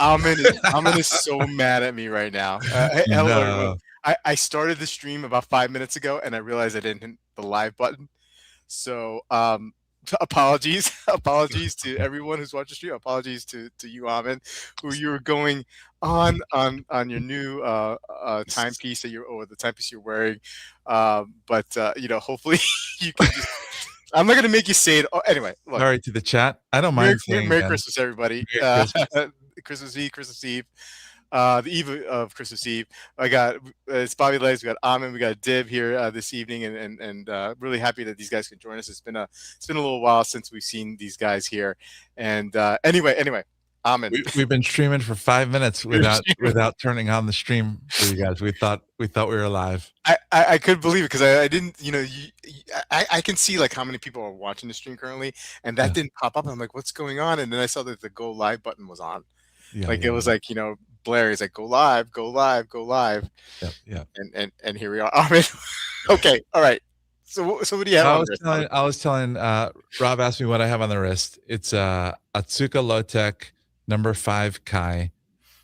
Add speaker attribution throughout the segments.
Speaker 1: Amin is so mad at me right now. Hello, everyone.
Speaker 2: No.
Speaker 1: I started the stream about 5 minutes ago, and I realized I didn't hit the live button. So, apologies, apologies to everyone who's watched the stream. Apologies to you, Amin, who you were going on your new timepiece that you're or the timepiece you're wearing. But hopefully you can just. I'm not gonna make you say it. Oh, anyway, look.
Speaker 2: Sorry to the chat. I don't
Speaker 1: Merry,
Speaker 2: mind saying
Speaker 1: Merry Christmas, everybody.
Speaker 2: Merry Christmas.
Speaker 1: Christmas Eve, the eve of Christmas Eve. I got it's Bobby Legs. We got Amin. We got Dib here this evening, and really happy that these guys can join us. It's been a little while since we've seen these guys here. And anyway, Amin.
Speaker 2: We've been streaming for 5 minutes without turning on the stream for you guys. We thought we were live.
Speaker 1: I couldn't believe it because I didn't, I can see like how many people are watching the stream currently, and that didn't pop up. I'm like, what's going on? And then I saw that the go live button was on. It was like, Blair is like, go live, go live, go live.
Speaker 2: Yeah.
Speaker 1: And here we are. Amin. Okay, all right. So what do you have on the wrist?
Speaker 2: I was telling Rob asked me what I have on the wrist. It's Atsuka Low-Tech number 5 Kai.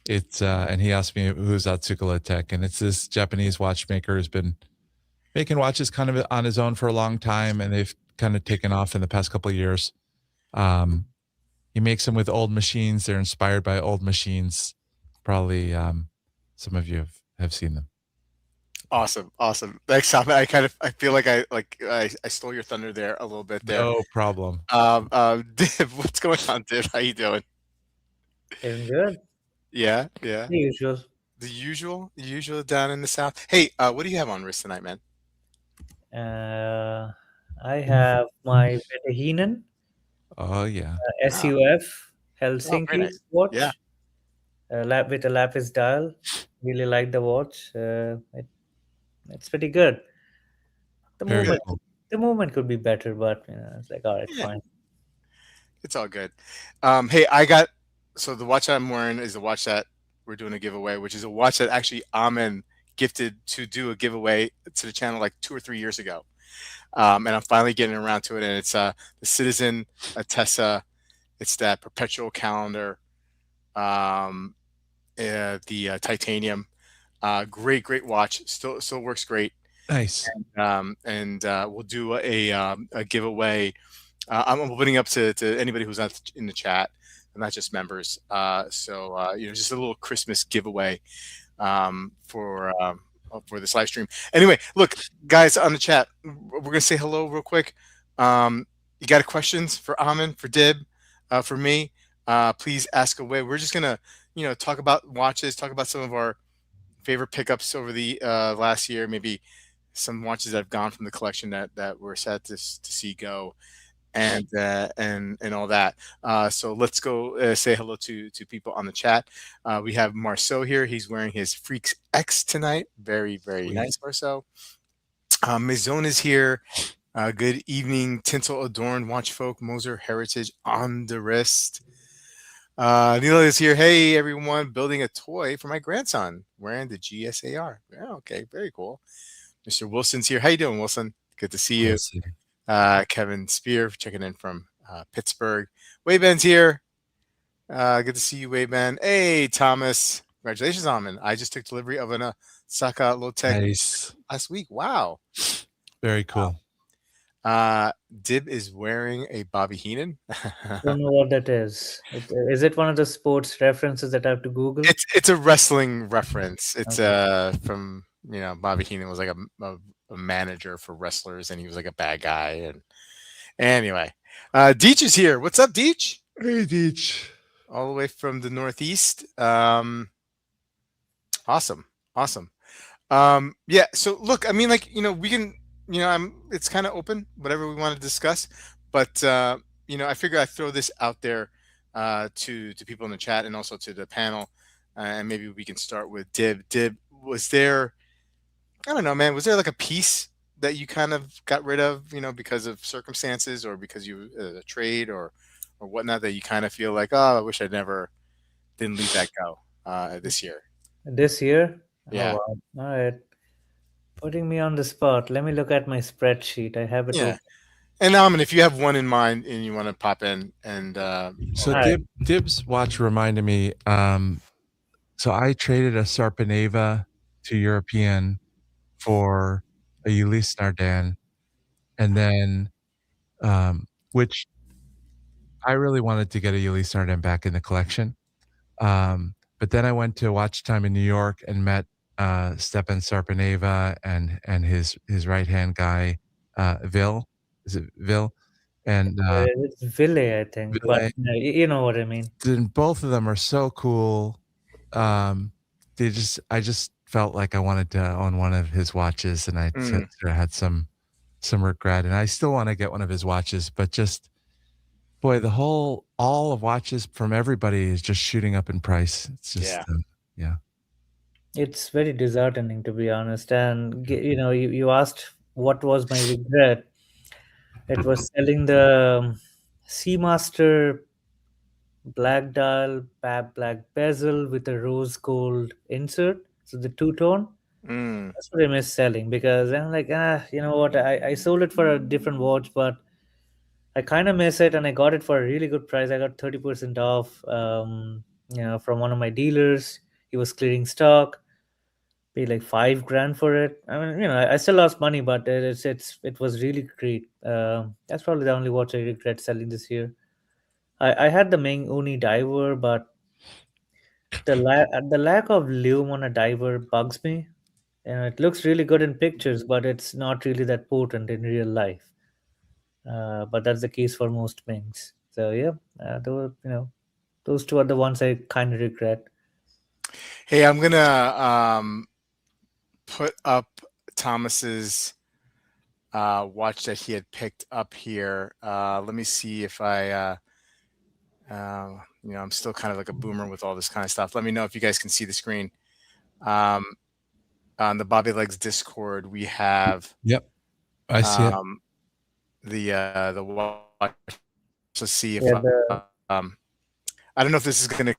Speaker 2: It's and he asked me who's Atsuka Low-Tech, and it's this Japanese watchmaker who's been making watches kind of on his own for a long time, and they've kind of taken off in the past couple of years. He makes them with old machines. They're inspired by old machines. Probably some of you have seen them.
Speaker 1: Awesome. Thanks, Tom. I feel like I stole your thunder there a little bit there.
Speaker 2: No problem.
Speaker 1: Div, what's going on, Div? How you doing?
Speaker 3: Doing good.
Speaker 1: Yeah.
Speaker 3: The usual.
Speaker 1: The usual down in the south. Hey, what do you have on wrist tonight, man?
Speaker 3: I have my Betahinen.
Speaker 2: Oh yeah.
Speaker 3: SUF Helsinki
Speaker 1: nice.
Speaker 3: watch.
Speaker 1: Yeah.
Speaker 3: With a lapis dial. Really like the watch. It's pretty good. The movement could be better, but it's like, all right, fine.
Speaker 1: It's all good. Hey, so the watch that I'm wearing is the watch that we're doing a giveaway, which is a watch that actually Amin gifted to do a giveaway to the channel like 2 or 3 years ago. And I'm finally getting around to it, and it's the Citizen Atessa. It's that perpetual calendar, the titanium. Great watch. Still works great.
Speaker 2: Nice.
Speaker 1: And we'll do a giveaway. I'm opening up to anybody who's not in the chat, and not just members. So just a little Christmas giveaway for this live stream. Anyway, look, guys on the chat, we're gonna say hello real quick. You got questions for Amin, for Dib, for me? Please ask away. We're just gonna talk about watches, talk about some of our favorite pickups over the last year, maybe some watches that have gone from the collection that we're sad to see go, and all that. So let's go say hello to people on the chat. We have Marceau here. He's wearing his Freaks X tonight. Very nice, Marceau. Maison is here. Good evening, tinsel adorned watch folk, Moser heritage on the wrist. Neil is here. Hey everyone, building a toy for my grandson wearing the GSAR. Yeah, okay, very cool. Mr. Wilson's here. How you doing, Wilson? Good to see you. Kevin Spear checking in from Pittsburgh. Wayben's here. Good to see you, Wayben. Hey, Thomas. Congratulations, Amin. I just took delivery of an Saka Low-Tech last week. Wow.
Speaker 2: Very cool.
Speaker 1: Dib is wearing a Bobby Heenan.
Speaker 3: Don't know what that is. Is it one of the sports references that I have to Google?
Speaker 1: It's a wrestling reference. It's from Bobby Heenan was like a manager for wrestlers, and he was like a bad guy. And anyway, Deech is here. What's up, Deech?
Speaker 2: Hey, Deech.
Speaker 1: All the way from the Northeast. Awesome. Yeah. So look, I mean, like we can. It's kind of open, whatever we want to discuss. But I figure I'd throw this out there to people in the chat and also to the panel, and maybe we can start with Dib. Dib, was there? I don't know, man. Was there like a piece that you kind of got rid of, because of circumstances or because you a trade or whatnot that you kind of feel like, oh, I wish I didn't leave that go this year?
Speaker 3: This year?
Speaker 1: Yeah.
Speaker 3: Oh, wow. All right. Putting me on the spot. Let me look at my spreadsheet. I have it.
Speaker 1: Yeah. And if you have one in mind and you want to pop in and
Speaker 2: So
Speaker 3: All right.
Speaker 2: Dib's watch reminded me. So I traded a Sarpaneva to European for a Ulysse Nardin, and then which I really wanted to get a Ulysse Nardin back in the collection. But then I went to Watch Time in New York and met Stepan Sarpaneva and his right hand guy, Vil. Is it Vil? And
Speaker 3: It's Ville, I think, but
Speaker 2: Ville.
Speaker 3: you know what I mean.
Speaker 2: Then both of them are so cool. Um, I just felt like I wanted to own one of his watches, and I sort
Speaker 1: mm,
Speaker 2: of had some regret, and I still want to get one of his watches, but just boy, all of watches from everybody is just shooting up in price. It's just
Speaker 1: yeah.
Speaker 2: yeah.
Speaker 3: It's very disheartening, to be honest. And you asked what was my regret. It was selling the Seamaster black dial, black bezel with a rose gold insert. So the two tone.
Speaker 1: Mm,
Speaker 3: That's what I miss selling because I'm like, you know what? I sold it for a different watch, but I kind of miss it, and I got it for a really good price. I got 30% off, from one of my dealers. He was clearing stock. Paid like 5 grand for it. I mean, I still lost money, but it was really great. That's probably the only watch I regret selling this year. I had the Ming Uni diver, but the lack of lume on a diver bugs me. It looks really good in pictures, but it's not really that potent in real life. But that's the case for most Mings. So yeah, those two are the ones I kind of regret.
Speaker 1: hey, I'm gonna put up Thomas's watch that he had picked up here. Let me see if I'm still kind of like a boomer with all this kind of stuff. Let me know if you guys can see the screen. Um, on the Bobby Legs Discord, we have
Speaker 2: Yep, I see it.
Speaker 1: um, the watch. Let's see if
Speaker 3: Yeah, the
Speaker 1: I don't know if this is going to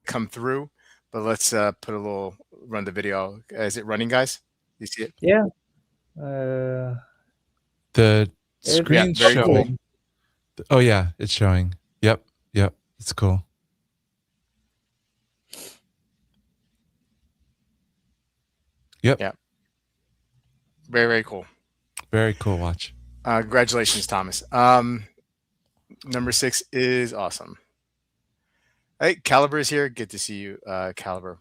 Speaker 1: come through, but let's put a little run the video. Is it running, guys? You see it?
Speaker 3: yeah. Uh,
Speaker 2: The
Speaker 3: it's
Speaker 1: Yeah,
Speaker 2: screen's
Speaker 1: very cool.
Speaker 2: showing. Oh yeah, it's showing. Yep, yep, it's cool. Yep,
Speaker 1: Yeah, very very cool.
Speaker 2: very cool watch.
Speaker 1: Congratulations, Thomas. Number 6 is awesome. Hey, Caliber is here. Good to see you, Caliber.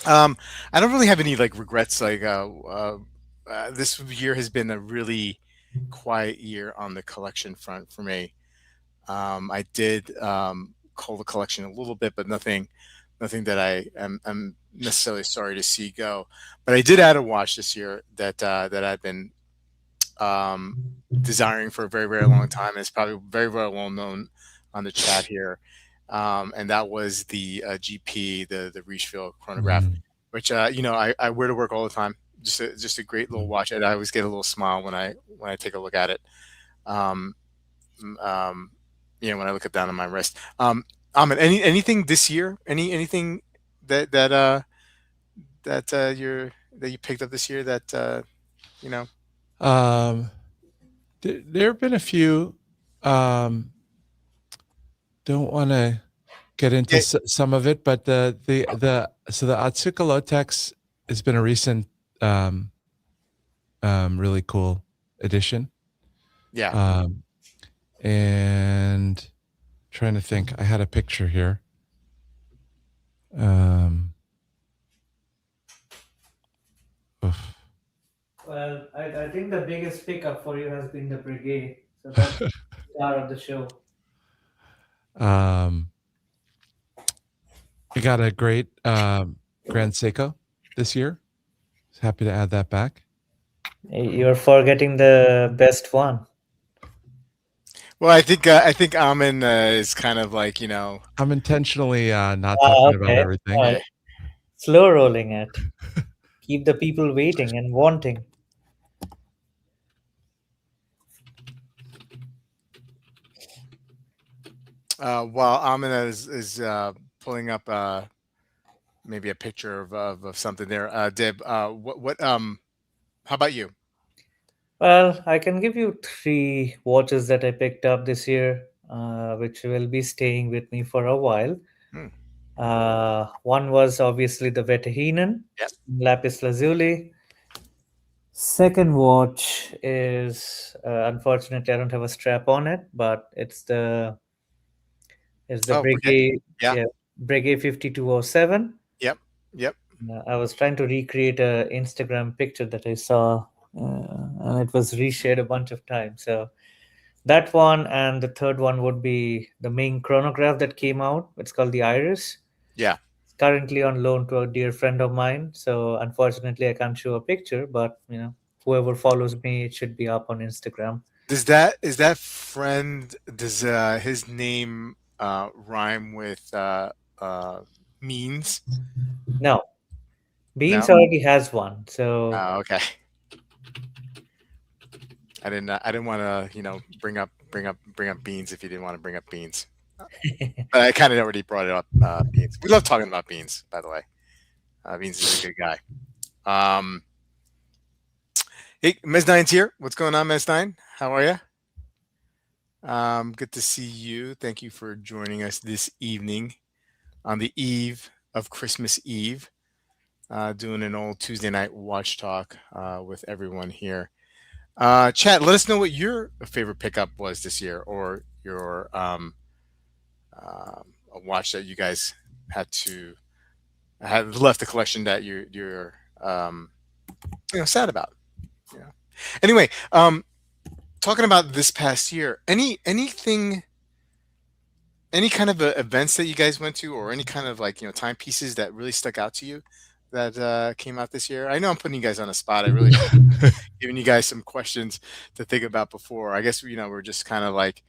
Speaker 1: Um, I don't really have any like regrets. This year has been a really quiet year on the collection front for me. I did cull the collection a little bit, but nothing that I'm necessarily sorry to see go. But I did add a watch this year that I've been um, desiring for a very very long time, and it's probably very very well known on the chat here. And that was the GP, the Richeville chronograph,
Speaker 2: Mm,
Speaker 1: which I wear to work all the time. Just a great little
Speaker 2: mm.
Speaker 1: watch, and I always get a little smile when I take a look at it. Um, um, when I look it down on my wrist. Anything this year? Anything that that uh that you picked up this year that you know?
Speaker 2: Um, there have been a few. Um, don't want to get into
Speaker 1: Yeah,
Speaker 2: some of it, but the Atsuka Lotex has been a recent um, really cool addition.
Speaker 1: yeah.
Speaker 2: Um, and trying to think, I had a picture here. Um, oof.
Speaker 3: Well, I think the biggest pickup for you has been the Brigade. So that's the star of the show.
Speaker 2: um, I got a great Grand Seiko this year. Happy to add that back.
Speaker 3: You're forgetting the best one.
Speaker 1: Well, I think Amin is kind of like
Speaker 2: I'm intentionally not
Speaker 3: Ah,
Speaker 2: talking about
Speaker 3: okay.
Speaker 2: everything.
Speaker 3: All
Speaker 1: eh,
Speaker 3: right. Slow rolling it. Keep the people waiting and wanting.
Speaker 1: while Amin is pulling up maybe a picture of something there. Dib, what how about you?
Speaker 3: Well, I can give you three watches that I picked up this year, which will be staying with me for a while.
Speaker 1: Hmm.
Speaker 3: One was obviously the Vetahinen
Speaker 1: Yep.
Speaker 3: Lapis Lazuli. Second watch is unfortunately I don't have a strap on it, but it's the
Speaker 1: Oh, Brigade.
Speaker 3: Breguet,
Speaker 1: Yeah.
Speaker 3: yeah, Breguet 5207.
Speaker 1: Yep. Yep.
Speaker 3: I was trying to recreate a Instagram picture that I saw, and it was reshared a bunch of times. So that one, and the third one would be the main chronograph that came out. It's called the Iris.
Speaker 1: Yeah.
Speaker 3: It's currently on loan to a dear friend of mine. So unfortunately, I can't show a picture, but whoever follows me, it should be up on Instagram.
Speaker 1: Is that friend, does his name rhyme with means?
Speaker 3: No, Beans
Speaker 1: No?
Speaker 3: already has one. So
Speaker 1: Oh, okay. I didn't want to, bring up beans if you didn't want to bring up beans. But I kind of already brought it up, beans. We love talking about beans, by the way. Beans is a good guy. Um, hey, Ms. Nine's here. What's going on, Ms. Nine? How are you? Good to see you. Thank you for joining us this evening on the eve of Christmas Eve, doing an old Tuesday night watch talk with everyone here. Chat, let us know what your favorite pickup was this year, or your a watch that you guys had left the collection that you're sad about. You know. Anyway, talking about this past year, any kind of events that you guys went to, or any kind of like timepieces that really stuck out to you that came out this year. I know I'm putting you guys on a spot. I really should have given you guys some questions to think about before. I guess we're just kind of like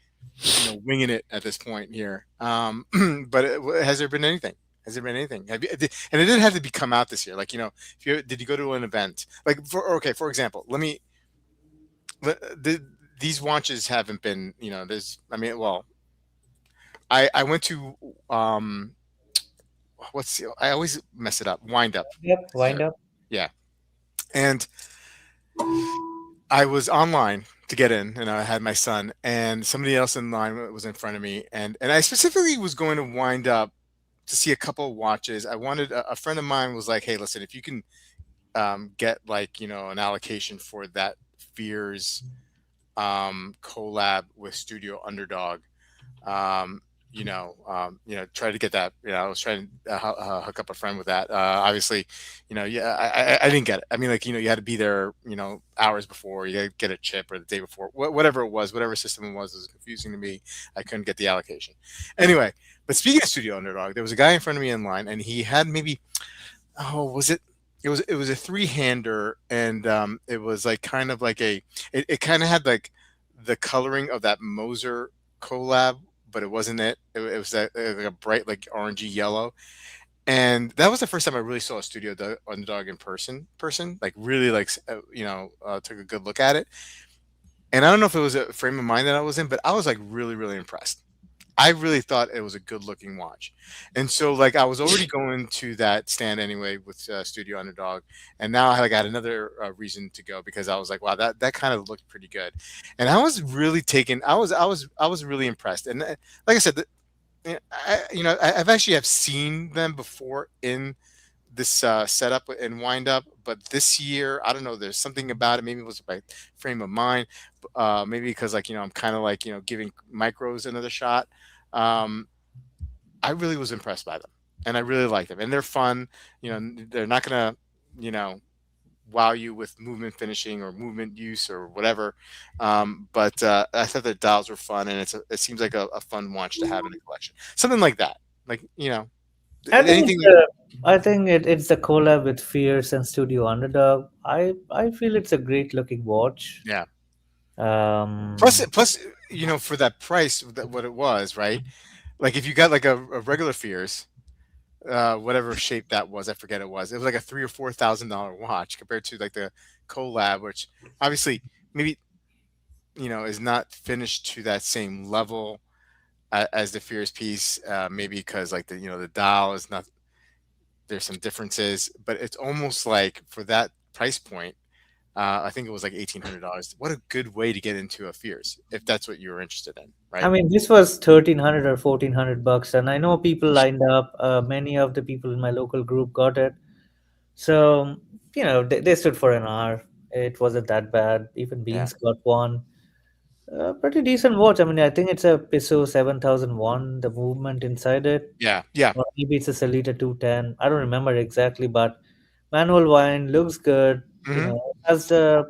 Speaker 1: winging it at this point here. But has there been anything? Has there been anything? And it didn't have to be come out this year. Like if did you go to an event? Like for example, these watches haven't been. There's. I mean, well, I went to I always mess it up. Wind up
Speaker 3: yep,
Speaker 1: this
Speaker 3: wind
Speaker 1: year.
Speaker 3: up.
Speaker 1: Yeah. And I was online to get in, and I had my son, and somebody else in line was in front of me, and I specifically was going to wind up to see a couple of watches. I wanted a friend of mine was like, "Hey, listen, if you can get like an allocation for that Fears collab with Studio Underdog, um, try to get that. I was trying to hook up a friend with that. Obviously, yeah, I didn't get it. I mean, like, you had to be there, hours before. You got to get a chip or the day before, whatever it was, whatever system it was confusing to me. I couldn't get the allocation. Anyway, but speaking of Studio Underdog, there was a guy in front of me in line, and he had maybe, oh, was it? It was a three-hander, and it was like kind of like it kind of had like the coloring of that Moser collab, but it wasn't it. It was like a bright like orangey yellow, and that was the first time I really saw a Underdog in person, like really like took a good look at it. And I don't know if it was a frame of mind that I was in, but I was like really really impressed. I really thought it was a good looking watch. And so like I was already going to that stand anyway with Studio Underdog. And now I got another reason to go because I was like, wow, that kind of looked pretty good. And I was really taken. I was really impressed. And like I said, I've actually have seen them before in this setup and wind up, but this year I don't know. There's something about it. Maybe it was my frame of mind. Maybe because like I'm kind of like giving micros another shot. Um, I really was impressed by them, and I really like them, and they're fun. They're not gonna you know wow you with movement finishing or movement use or whatever. But I thought the dials were fun, and it seems like a fun watch to have in the collection. Something like that. Like
Speaker 3: I think it's
Speaker 1: anything.
Speaker 3: the I think it's the collab with Fierce and Studio Underdog. I feel it's a great looking watch.
Speaker 1: Yeah. Plus,
Speaker 3: Um,
Speaker 1: plus, for that price, what it was, right? Like if you got like a regular Fears, whatever shape that was, I forget it was. It was like a $3,000 or $4,000 watch compared to like the collab, which obviously maybe is not finished to that same level as the Fears piece. Maybe because like the dial is not. There's some differences, but it's almost like for that price point. I think it was like $1,800. What a good way to get into a Fears if that's what you were interested in,
Speaker 3: I
Speaker 1: right?
Speaker 3: mean, this was 1,300 or 1,400 bucks, and I know people lined up. Many of the people in my local group got it. So, they stood for an hour. It wasn't that bad. Even
Speaker 1: Yeah,
Speaker 3: Beans got one. Pretty decent watch. I mean, I think it's a Piso 7001, the movement inside it.
Speaker 1: yeah, yeah.
Speaker 3: Or maybe it's a Salita 210. I don't remember exactly, but manual wine looks good.
Speaker 1: Hmm.
Speaker 3: Has the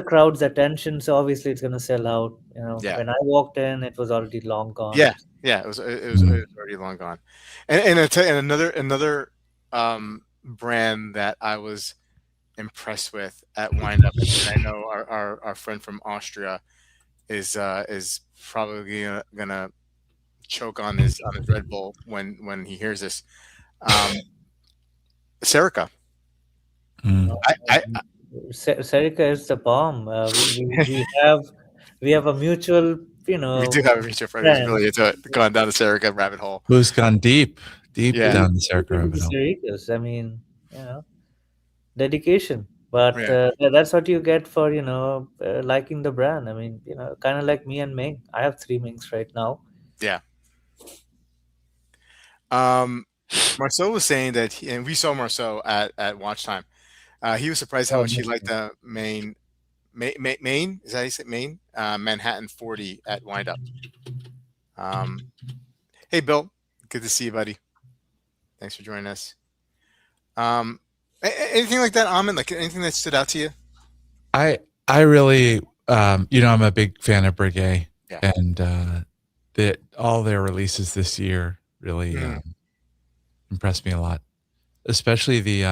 Speaker 3: crowd's attention, so obviously it's gonna sell out.
Speaker 1: Yeah,
Speaker 3: When I walked in, it was already long gone.
Speaker 1: yeah, yeah. It was
Speaker 2: Mm.
Speaker 1: already long gone. And I tell you, and another brand that I was impressed with at Windup, and I know our friend from Austria is probably gonna choke on his Red Bull when he hears this. Um, Serica.
Speaker 2: Mm.
Speaker 1: I
Speaker 3: Serica is the bomb. We have a mutual,
Speaker 1: we do have a mutual friend who's
Speaker 3: friend.
Speaker 1: really into it, gone down the Serica rabbit hole.
Speaker 2: Who's gone deep, deep
Speaker 1: Yeah,
Speaker 2: down the Sarah
Speaker 3: Into the
Speaker 2: rabbit hole?
Speaker 3: Sericas. I mean, dedication. But
Speaker 1: yeah,
Speaker 3: that's what you get for liking the brand. I mean, kind of like me and Ming. I have three Mings right now.
Speaker 1: yeah. Um, Marceau was saying that, and we saw Marceau at Watch Time. He was surprised how
Speaker 3: Oh,
Speaker 1: much he liked
Speaker 3: amazing.
Speaker 1: the Maine. Is that how you say Maine? Manhattan 40 at Windup. Um, hey, Bill. Good to see you, buddy. Thanks for joining us. Anything like that, Amin? Like anything that stood out to you?
Speaker 2: I really, I'm a big fan of Breguet,
Speaker 1: Yeah.
Speaker 2: and that all their releases this year really
Speaker 1: Mhm.
Speaker 2: impressed me a lot, especially the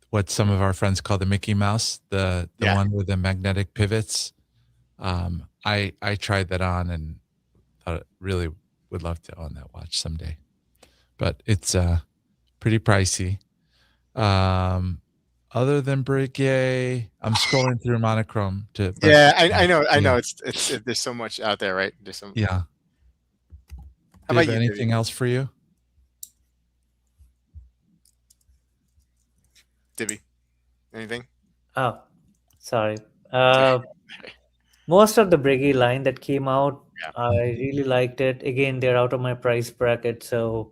Speaker 2: what some of our friends call the Mickey Mouse, the
Speaker 1: Yeah.
Speaker 2: one with the magnetic pivots. I tried that on and thought it really would love to own that watch someday, but it's pretty pricey. Um, Other than Breguet, I'm scrolling through Monochrome to but
Speaker 1: Yeah, I know, I
Speaker 2: yeah,
Speaker 1: know. There's so much out there, right? There's some.
Speaker 2: yeah.
Speaker 1: How
Speaker 2: Do you
Speaker 1: about
Speaker 2: have
Speaker 1: you, Divy?
Speaker 2: anything else for you?
Speaker 1: Divvy, anything?
Speaker 3: Oh, sorry.
Speaker 1: Okay.
Speaker 3: Uh, Most of the Briggy line that came out,
Speaker 1: Yeah.
Speaker 3: I really liked it. Again, they're out of my price bracket, so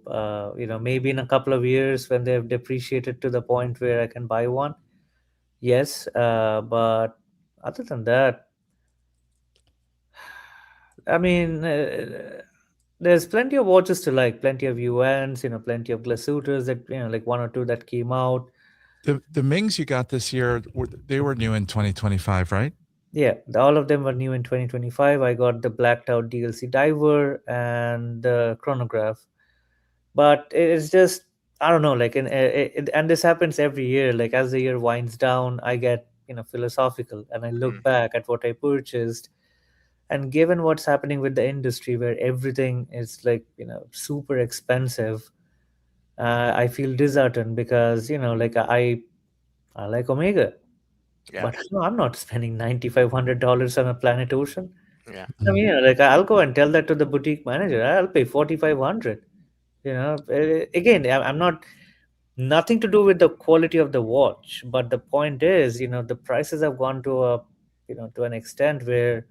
Speaker 3: maybe in a couple of years when they've depreciated to the point where I can buy one, yes. But other than that, I mean, there's plenty of watches to like, plenty of UNs, plenty of Glasutas that like one or two that came out.
Speaker 2: The Mings you got this year, they were new in 2025, right?
Speaker 3: Yeah, all of them were new in 2025. I got the blacked out DLC diver and the chronograph, but it's just, I don't know, like, and this happens every year. Like as the year winds down, I get philosophical and I
Speaker 1: Mm,
Speaker 3: look back at what I purchased, and given what's happening with the industry where everything is like super expensive, I feel disheartened because like I like Omega,
Speaker 1: yeah.
Speaker 3: but I'm not spending $9,500 on a Planet Ocean.
Speaker 1: Yeah.
Speaker 3: I mean,
Speaker 2: Mm,
Speaker 3: like I'll go and tell that to the boutique manager. I'll pay 4,500. Again, I'm not, nothing to do with the quality of the watch, but the point is, the prices have gone to an extent where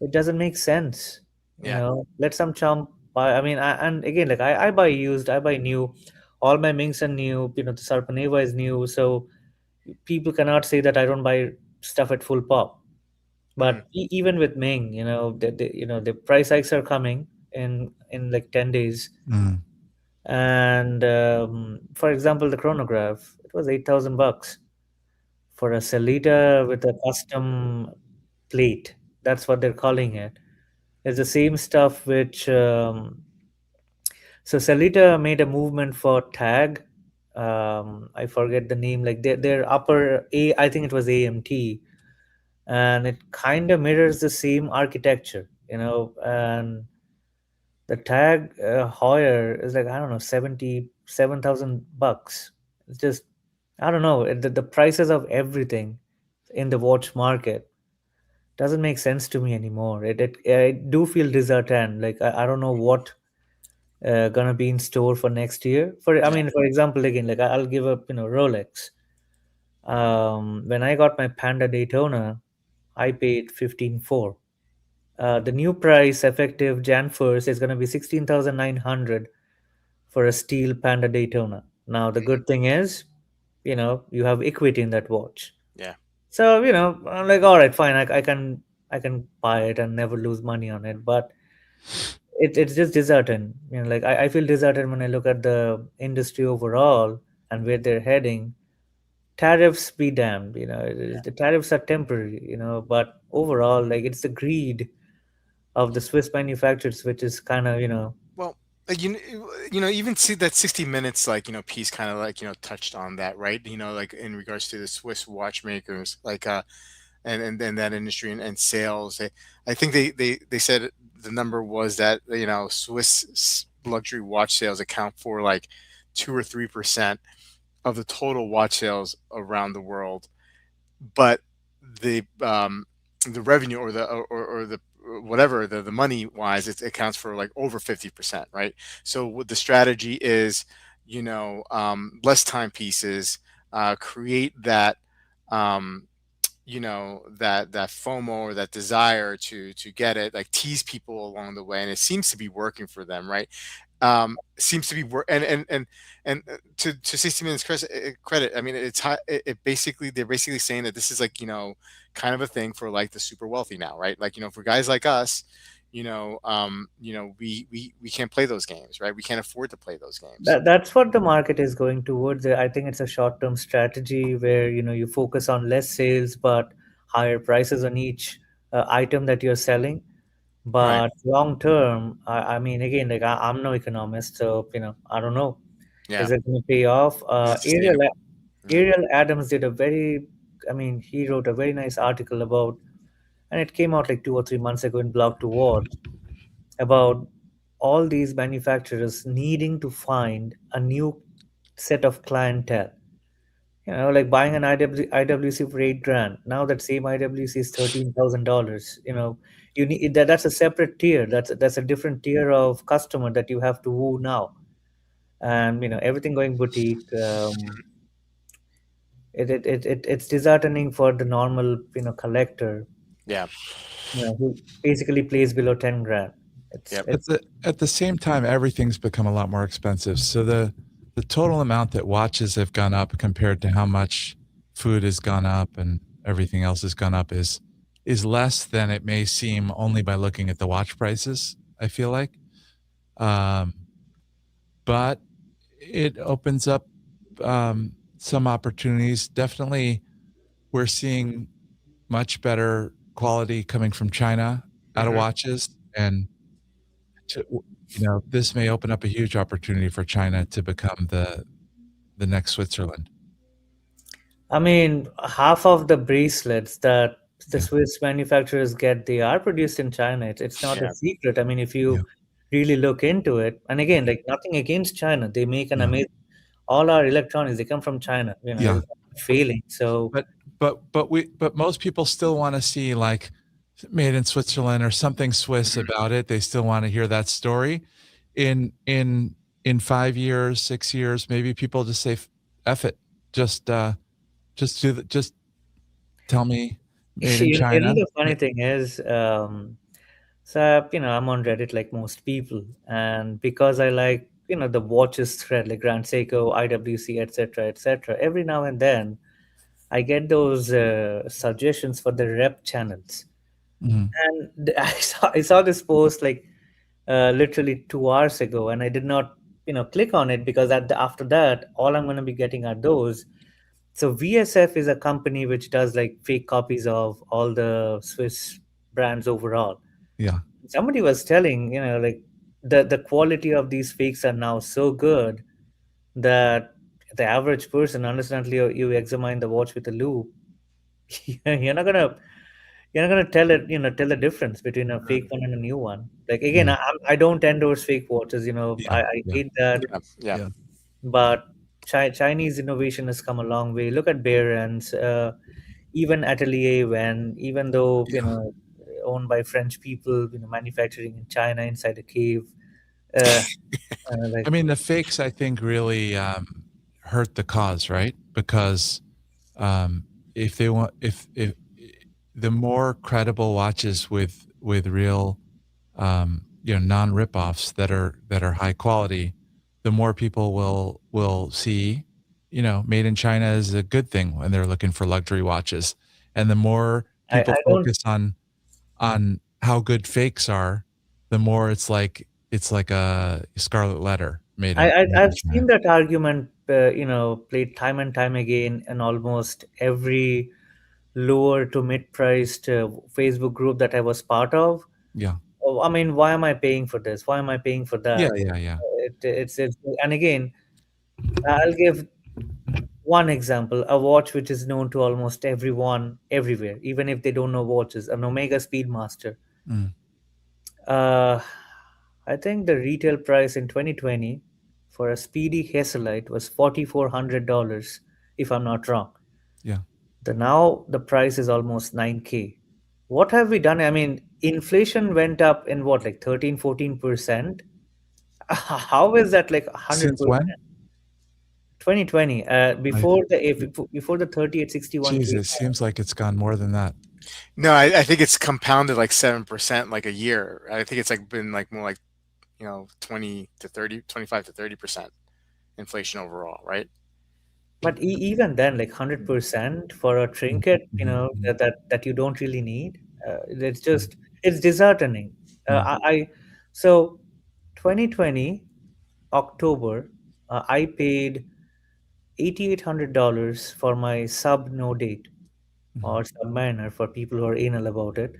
Speaker 3: it doesn't make sense.
Speaker 1: Yeah.
Speaker 3: Let some chump buy. I mean, and again, like I buy used, I buy new. All my Minks are new. The Sarpaneva is new, so people cannot say that I don't buy stuff at full pop.
Speaker 1: Mm,
Speaker 3: But even with Ming, the price hikes are coming in like 10 days.
Speaker 2: mm,
Speaker 3: And for example, the chronograph, it was $8,000 for a Celita with a custom plate. That's what they're calling it. It's the same stuff which so Celita made a movement for tag. I forget the name. Like their upper A, I think it was AMT, and it kind of mirrors the same architecture, and the tag Hoyer is like, I don't know, $77,000. It's just, I don't know, the prices of everything in the watch market doesn't make sense to me anymore. I do feel disheartened. Like I don't know what gonna be in store for next year. For I
Speaker 1: yeah.
Speaker 3: mean, for example, again, like I'll give up, Rolex. When I got my Panda Daytona, I paid 15.4. The new price effective Jan 1st is going to be 16,900 for a steel Panda Daytona. Now the good thing is, you have equity in that watch.
Speaker 1: Yeah.
Speaker 3: So I'm like, all right, fine, I can buy it and never lose money on it. But it's just disheartening. Like I feel disheartened when I look at the industry overall and where they're heading. Tariffs be damned, the tariffs are temporary, but overall, like, it's the greed of the Swiss manufacturers which is kind of,
Speaker 1: Well, even see that 60 Minutes, like, piece kind of like, touched on that, right? Like in regards to the Swiss watchmakers, like, and that industry and sales. I think they said the number was that, Swiss luxury watch sales account for like 2 or 3% of the total watch sales around the world, but the revenue or the whatever the money wise, it accounts for like over 50%, right? So what the strategy is, less timepieces, create that, um, that FOMO, or that desire to get it, like tease people along the way, and it seems to be working for them, right? Seems to be work and to 60 Minutes credit. I mean, it basically, they're basically saying that this is like, kind of a thing for like the super wealthy now, right? Like, for guys like us, we can't play those games, right? We can't afford to play those games.
Speaker 3: that's what the market is going towards. I think it's a short-term strategy where you focus on less sales but higher prices on each item that you're selling.
Speaker 1: Right.
Speaker 3: But long term, I mean, again, like I'm no economist, so I don't know.
Speaker 1: Yeah.
Speaker 3: Is it going to pay off?
Speaker 1: Is it sustainable? Yeah.
Speaker 3: Ariel Adams did a very, I mean, he wrote a very nice article about, and it came out like 2 or 3 months ago in Blog to Watch, about all these manufacturers needing to find a new set of clientele. Like buying an IWC for 8 grand. Now that same IWC is $13,000. You need that's a separate tier. That's a different tier of customer that you have to woo now. And everything going boutique. It's disheartening for the normal collector,
Speaker 1: Yeah.
Speaker 3: who basically plays below 10 grand. It's
Speaker 1: Yep.
Speaker 3: it's
Speaker 2: At the same time, everything's become a lot more expensive. So the total amount that watches have gone up compared to how much food has gone up and everything else has gone up is less than it may seem only by looking at the watch prices, I feel like. But it opens up some opportunities. Definitely, we're seeing much better quality coming from China out of
Speaker 1: Hmm.
Speaker 2: watches, and this may open up a huge opportunity for China to become the next Switzerland.
Speaker 3: I mean, half of the bracelets that the
Speaker 2: Yeah,
Speaker 3: Swiss manufacturers get, they are produced in China. It's not a
Speaker 1: Yeah.
Speaker 3: secret. I mean, if
Speaker 2: yeah,
Speaker 3: you really look into it, and again, like, nothing against China, they make an
Speaker 2: yeah,
Speaker 3: amazing. All our electronics, they come from China.
Speaker 2: yeah.
Speaker 3: It's not failing. So
Speaker 2: But but most people still want to see like made in Switzerland or something Swiss
Speaker 1: Mhm.
Speaker 2: about it. They still want to hear that story. In 5 years, 6 years, maybe people just say, "F it, just just tell me made in China."
Speaker 3: the funny thing is, so I'm on Reddit like most people, and because I like the watches thread, like Grand Seiko, IWC, etc., etc. Every now and then I get those suggestions for the rep channels,
Speaker 2: Mhm.
Speaker 3: and I saw this post like literally 2 hours ago, and I did not click on it because after that, all I'm going to be getting are those. So VSF is a company which does like fake copies of all the Swiss brands overall.
Speaker 2: Yeah,
Speaker 3: Somebody was telling, like, the quality of these fakes are now so good that the average person, understandably, you examine the watch with a loop, you're not gonna tell it, tell the difference between a fake one and a new one. Like, again,
Speaker 2: yeah,
Speaker 3: I don't endorse fake watches.
Speaker 2: yeah,
Speaker 3: I
Speaker 2: yeah,
Speaker 3: hate that.
Speaker 1: Yeah. Yeah.
Speaker 2: yeah,
Speaker 3: But Chinese innovation has come a long way. Look at Behrens, even Atelier, when even though
Speaker 2: yeah.
Speaker 3: owned by French people, manufacturing in China inside a cave. Uh,
Speaker 2: I
Speaker 3: like,
Speaker 2: mean, the fakes I think really hurt the cause, right? Because If they want, if the more credible watches with real, non ripoffs that are high quality, the more people will see, made in China is a good thing when they're looking for luxury watches, and the more people
Speaker 3: I don't.
Speaker 2: focus on how good fakes are, the more it's like a scarlet letter made in
Speaker 3: I've
Speaker 2: China.
Speaker 3: seen that argument, played time and time again in almost every lower to mid-priced Facebook group that I was part of.
Speaker 2: Yeah,
Speaker 3: Oh, I mean, why am I paying for this? Why am I paying for
Speaker 2: yeah,
Speaker 3: that?
Speaker 2: yeah, yeah.
Speaker 3: It's and again, I'll give one example: a watch which is known to almost everyone everywhere, even if they don't know watches, an Omega Speedmaster.
Speaker 2: Mm,
Speaker 3: Uh, I think the retail price in 2020 for a Speedy Hazelite was $4,400, if I'm not wrong.
Speaker 2: yeah.
Speaker 3: The price is almost 9K. What have we done? I mean, inflation went up in what, like 13, 14%? How is that like
Speaker 2: Since
Speaker 3: 100%?
Speaker 2: when?
Speaker 3: 2020,
Speaker 2: I,
Speaker 3: before the 3861 came
Speaker 2: Jesus, seems like it's gone more than that.
Speaker 1: No, I think it's compounded like 7% like a year. I think it's like been like more like 20 to 30, 25 to 30% inflation overall, right?
Speaker 3: But even then, like 100% for a
Speaker 2: Mhm,
Speaker 3: trinket,
Speaker 2: mhm, mhm,
Speaker 3: that you don't really need, it's just it's disheartening.
Speaker 2: mm,
Speaker 3: So 2020 October, I paid $8,800 for my sub no date
Speaker 2: mhm,
Speaker 3: or submariner for people who are anal about it,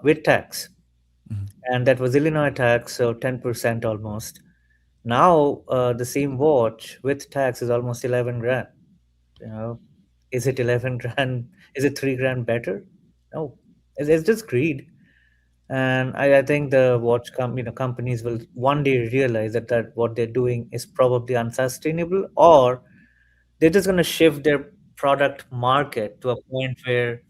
Speaker 3: with tax,
Speaker 2: mhm.
Speaker 3: and that was Illinois tax, so 10% almost. Now the same watch with tax is almost 11 grand. You know, is it 11 grand? Is it 3 grand better? No, it's just greed. And I think the companies will one day realize that what they're doing is probably unsustainable, or they're just going to shift their product market to a point where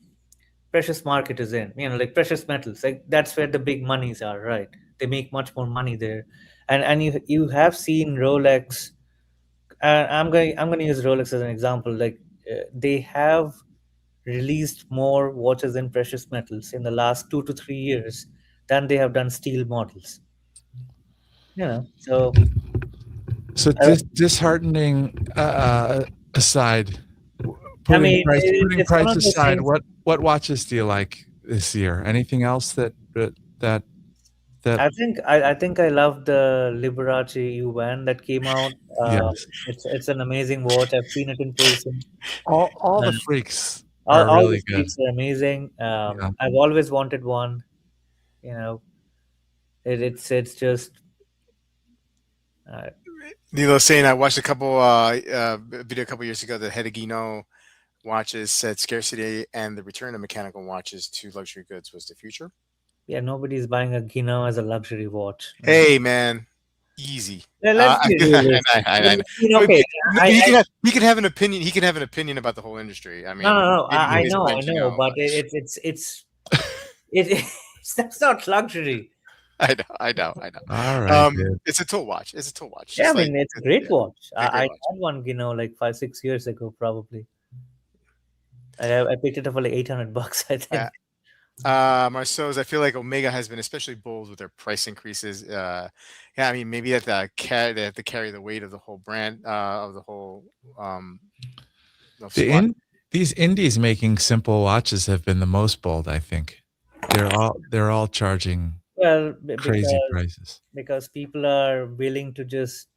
Speaker 3: precious market is in, like precious metals, like that's where the big monies are, right? They make much more money there. And you have seen Rolex. I'm going to use Rolex as an example. Like, they have released more watches in precious metals in the last 2 to 3 years than they have done steel models. So
Speaker 2: So
Speaker 3: uh,
Speaker 2: disheartening aside,
Speaker 3: I mean,
Speaker 2: putting
Speaker 3: it's one
Speaker 2: price
Speaker 3: of those
Speaker 2: aside,
Speaker 3: things.
Speaker 2: what watches do you like this year? Anything else that that
Speaker 3: I think I love the Liberace UN that came out. Uh,
Speaker 2: yes,
Speaker 3: it's an amazing watch. I've seen it in person.
Speaker 2: all the
Speaker 3: And
Speaker 2: freaks are
Speaker 3: all the
Speaker 2: really good.
Speaker 3: freaks are amazing.
Speaker 2: Yeah.
Speaker 3: I've always wanted one. You know, it's just uh,
Speaker 1: Nilo saying I watched a couple video a couple years ago that Hedegino watches said scarcity and the return of mechanical watches to luxury goods was the future.
Speaker 3: yeah. Nobody's buying a Gino as a luxury watch.
Speaker 1: Hey man, easy.
Speaker 3: Let's be realistic. I mean, okay,
Speaker 1: He
Speaker 3: I
Speaker 1: can have, he can have an opinion. He can have an opinion about the whole industry. I
Speaker 3: no,
Speaker 1: mean,
Speaker 3: no, no.
Speaker 1: maybe
Speaker 3: I
Speaker 1: his
Speaker 3: know, I
Speaker 1: friend
Speaker 3: know,
Speaker 1: Gino.
Speaker 3: but it that's not luxury.
Speaker 1: I know.
Speaker 2: All right, dude.
Speaker 1: It's a tool watch. It's a tool watch.
Speaker 3: Yeah, I
Speaker 1: Just like
Speaker 3: mean, it's a great
Speaker 1: yeah,
Speaker 3: watch.
Speaker 1: a
Speaker 3: I
Speaker 1: great watch.
Speaker 3: had one, like 5, 6 years ago, probably. I picked it up for like $800, I
Speaker 1: Yeah.
Speaker 3: think.
Speaker 1: Marceau's, I feel like Omega has been especially bold with their price increases. Yeah, I mean, maybe they have to carry the weight of the whole brand, of the whole um,
Speaker 2: The
Speaker 1: squad.
Speaker 2: in these indies making simple watches have been the most bold, I think. They're all charging
Speaker 3: Well,
Speaker 2: crazy prices.
Speaker 3: because people are willing to just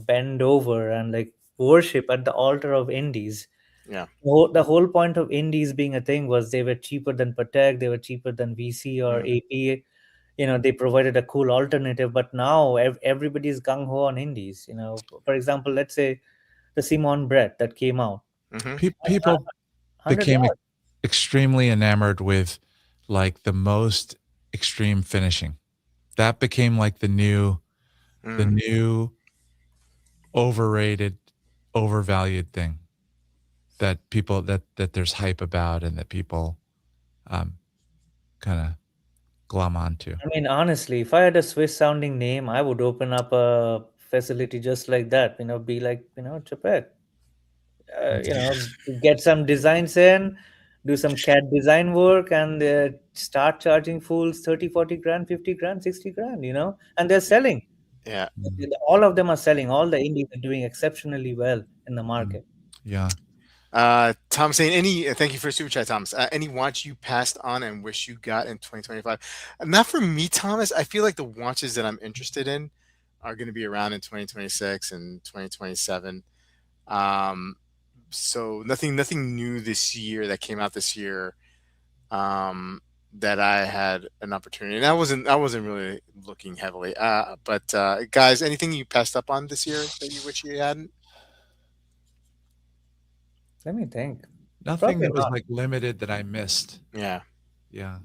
Speaker 3: bend over and like worship at the altar of indies.
Speaker 1: Yeah.
Speaker 3: The whole point of indies being a thing was they were cheaper than Patek, they were cheaper than VC or
Speaker 1: Mm,
Speaker 3: AP. They provided a cool alternative. But now everybody's gung ho on indies. For example, let's say the Simon Brett that came out,
Speaker 1: hmm
Speaker 2: People
Speaker 3: hundred
Speaker 2: became
Speaker 3: dollars.
Speaker 2: extremely enamored with like the most extreme finishing. That became like the
Speaker 1: mm.
Speaker 2: new overrated, overvalued thing that people that there's hype about and that people um, kind of glom onto.
Speaker 3: I mean, honestly, if I had a Swiss sounding name, I would open up a facility just like that. Be like, Chapek. get some designs in, do some CAD design work, and start charging fools 30, 40 grand, 50 grand, 60 grand, and they're selling.
Speaker 1: Yeah.
Speaker 3: All of them are selling. All the indies are doing exceptionally well in the market.
Speaker 2: Yeah.
Speaker 1: Tom saying thank you for super chat, Thomas. Any watch you passed on and wish you got in 2025? Not for me, Thomas. I feel like the watches that I'm interested in are going to be around in 2026 and 2027. So nothing new this year that came out this year that I had an opportunity. And I wasn't really looking heavily. But guys, anything you passed up on this year that you wish you hadn't?
Speaker 3: Let me think.
Speaker 2: Nothing
Speaker 3: Probably
Speaker 2: that was
Speaker 3: not.
Speaker 2: like limited that I missed.
Speaker 1: Yeah.
Speaker 2: Yeah.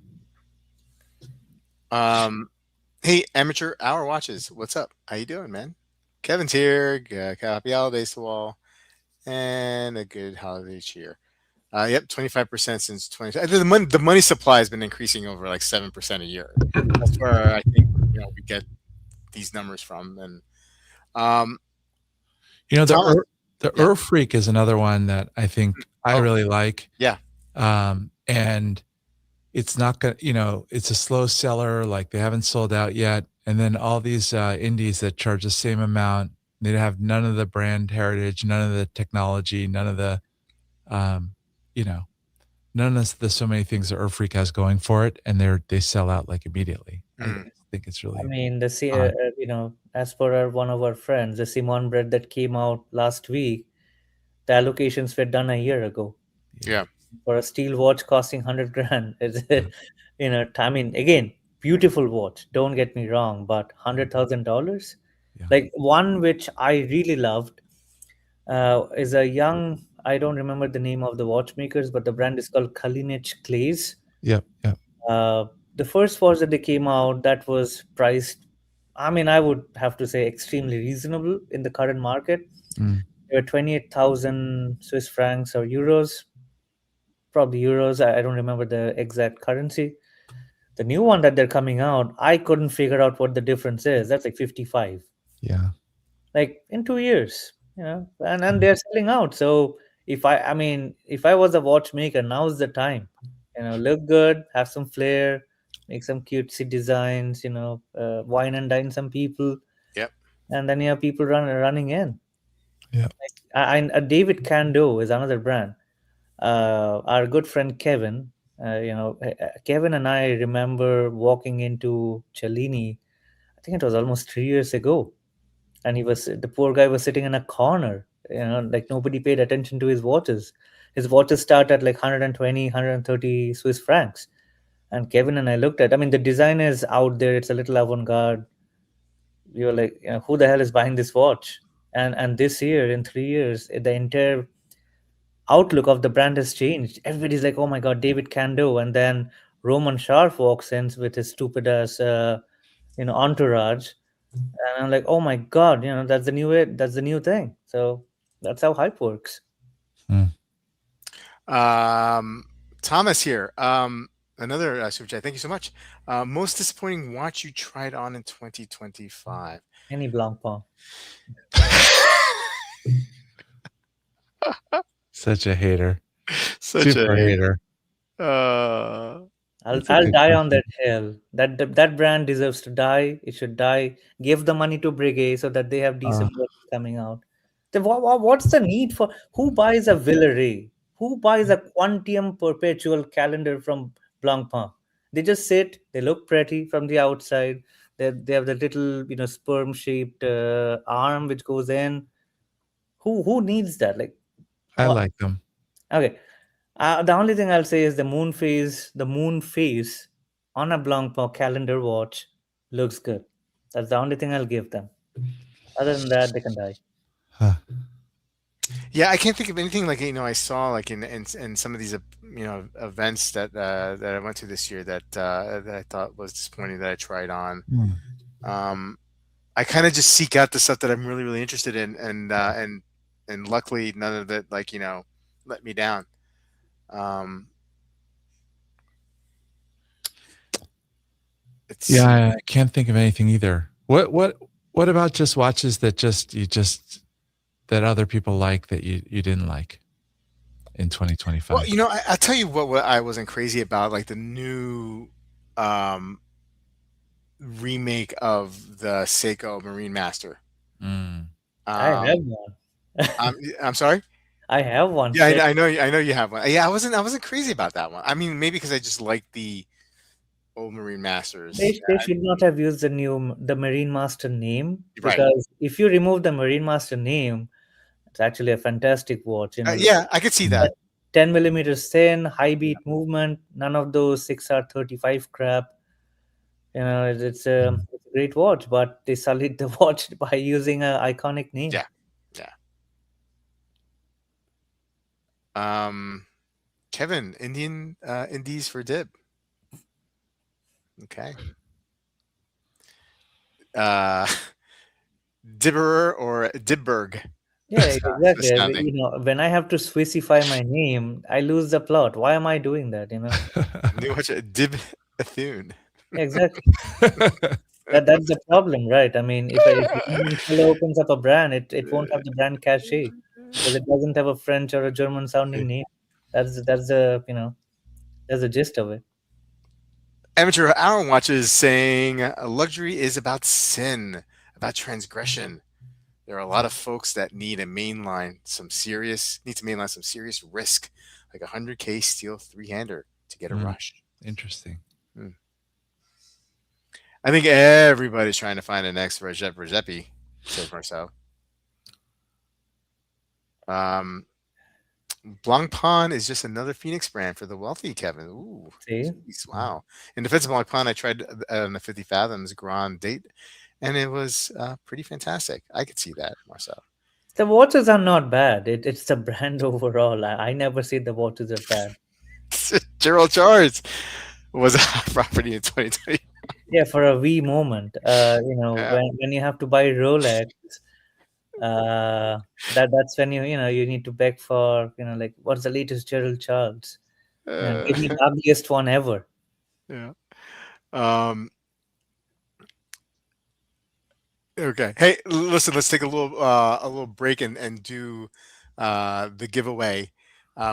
Speaker 1: Hey, amateur hour watches. What's up? How you doing, man? Kevin's here. Happy holidays to all, and a good holiday cheer. Yep, 25% since 20. The money supply has been increasing over like 7% a year. That's where I think we get these numbers from. And Thomas,
Speaker 2: the
Speaker 1: yeah.
Speaker 2: Freak is another one that I think I really like.
Speaker 1: Yeah.
Speaker 2: And it's not gonna, it's a slow seller. Like they haven't sold out yet. And then all these indies that charge the same amount, they have none of the brand heritage, none of the technology, none of the, none of the so many things that Earth Freak has going for it, and they sell out like immediately. I think it's really.
Speaker 3: I mean, as per one of our friends, the Simon bread that came out last week, the allocations were done a year ago.
Speaker 1: Yeah.
Speaker 3: For a steel watch costing 100 grand, I mean, again, beautiful watch. Don't get me wrong, but $100,000.
Speaker 2: Yeah.
Speaker 3: Like one which I really loved is a young. I don't remember the name of the watchmakers, but the brand is called Kalinich Clays.
Speaker 2: Yep.
Speaker 3: The first watch that they came out that was priced, I mean, I would have to say extremely reasonable in the current market. They were 28,000 Swiss francs or euros, probably euros. I don't remember the exact currency. The new one that they're coming out, I couldn't figure out what the difference is. That's like 55.
Speaker 2: Yeah.
Speaker 3: Like in 2 years, and they're selling out. So if I was a watchmaker, now's the time. Look good, have some flair, make some cutesy designs. Wine and dine some people.
Speaker 1: Yep.
Speaker 3: And then you have people running in.
Speaker 2: Yeah.
Speaker 3: David Kando is another brand. Our good friend Kevin, Kevin and I remember walking into Cellini. I think it was almost 3 years ago, and the poor guy was sitting in a corner. Like nobody paid attention to his watches. His watches start at like 120, 130 Swiss francs. And Kevin and I looked at. I mean, the design is out there. It's a little avant-garde. We were like, who the hell is buying this watch? And this year, in 3 years, the entire outlook of the brand has changed. Everybody's like, oh my god, David Kando. And then Roman Sharf walks in with his stupid ass entourage, and I'm like, oh my god, that's the new thing. So that's how hype works.
Speaker 1: Thomas here. Another super chat. Thank you so much. Most disappointing watch you tried on in 2025?
Speaker 3: Any Blancpain.
Speaker 2: Such a hater.
Speaker 1: Such
Speaker 2: Super
Speaker 1: a
Speaker 2: hater.
Speaker 3: I'll die on that hill. That brand deserves to die. It should die. Give the money to Breguet so that they have decent work coming out. Then what's the need for who buys a Villeray? Who buys a Quantium Perpetual calendar from Blancpain? They just sit. They look pretty from the outside. They have the little sperm shaped arm which goes in. Who needs that? Like,
Speaker 2: I like them.
Speaker 3: Okay. The only thing I'll say is the moon phase on a Blancpain calendar watch looks good. That's the only thing I'll give them. Other than that, they can die.
Speaker 2: Huh.
Speaker 1: Yeah, I can't think of anything like I saw like in some of these events that I went to this year that I thought was disappointing that I tried on. I kind of just seek out the stuff that I'm really really interested in, and luckily none of it let me down.
Speaker 2: I can't think of anything either. What about just watches that that other people like that you didn't like? in
Speaker 1: Well,
Speaker 2: 2025.
Speaker 1: I'll tell you what I wasn't crazy about, like the new um, remake of the Seiko Marine Master.
Speaker 2: Mm.
Speaker 3: I have
Speaker 1: Um,
Speaker 3: one.
Speaker 1: I'm sorry.
Speaker 3: I have one
Speaker 1: Yeah,
Speaker 3: set.
Speaker 1: I know you have one. Yeah, I wasn't crazy about that one. I mean, maybe because I just like the old Marine Masters.
Speaker 3: They should not have used the Marine Master name,
Speaker 1: Right.
Speaker 3: because if you remove the Marine Master name, it's actually a fantastic watch.
Speaker 1: Yeah, I could see
Speaker 2: Mm.
Speaker 1: that.
Speaker 3: 10 millimeters thin, high
Speaker 1: Yeah.
Speaker 3: beat movement, none of those 6R35 crap.
Speaker 2: Mm.
Speaker 3: It's a great watch, but they sullied the watch by using an iconic name.
Speaker 1: Yeah. Yeah. Um, Kevin, Indies for dib. Okay. Uh, Dibberer or Dibberg
Speaker 3: Yeah, exactly.
Speaker 1: sounding.
Speaker 3: When I have to specify my name, I lose the plot. Why am I doing that?
Speaker 1: New watch Dib Athune.
Speaker 3: Exactly. That's the problem, right? I mean, if an Indian fellow opens up a brand, it won't have the brand cachet because it doesn't have a French or a German sounding name. That's the gist of it.
Speaker 1: Amateur Hour Watches saying luxury is about sin, about transgression. There are a lot of folks that need to mainline some serious risk, like a 100K steel three-hander to get a
Speaker 2: Mm.
Speaker 1: rush.
Speaker 2: Interesting.
Speaker 1: Hmm. I think everybody's trying to find the next Regepi, says Marceau. Um, Blancpain is just another Phoenix brand for the wealthy, Kevin. Ooh,
Speaker 3: See,
Speaker 1: jeez, wow. In defense of Blancpain, I tried on the 50 Fathoms Grand Date, and it was pretty fantastic. I could see that, Marcel.
Speaker 3: the watches are not bad. It's the brand overall. I never say the watches are bad.
Speaker 1: Gerald Charles was a hot property in 2020.
Speaker 3: Yeah, for a wee moment,
Speaker 1: Yeah.
Speaker 3: when you have to buy Rolex, that's when you need to beg for, like, what's the latest Gerald Charles?
Speaker 1: Uh,
Speaker 3: Give me the ugliest one ever.
Speaker 1: yeah. Um, okay. Hey, listen, let's take a little break and do the giveaway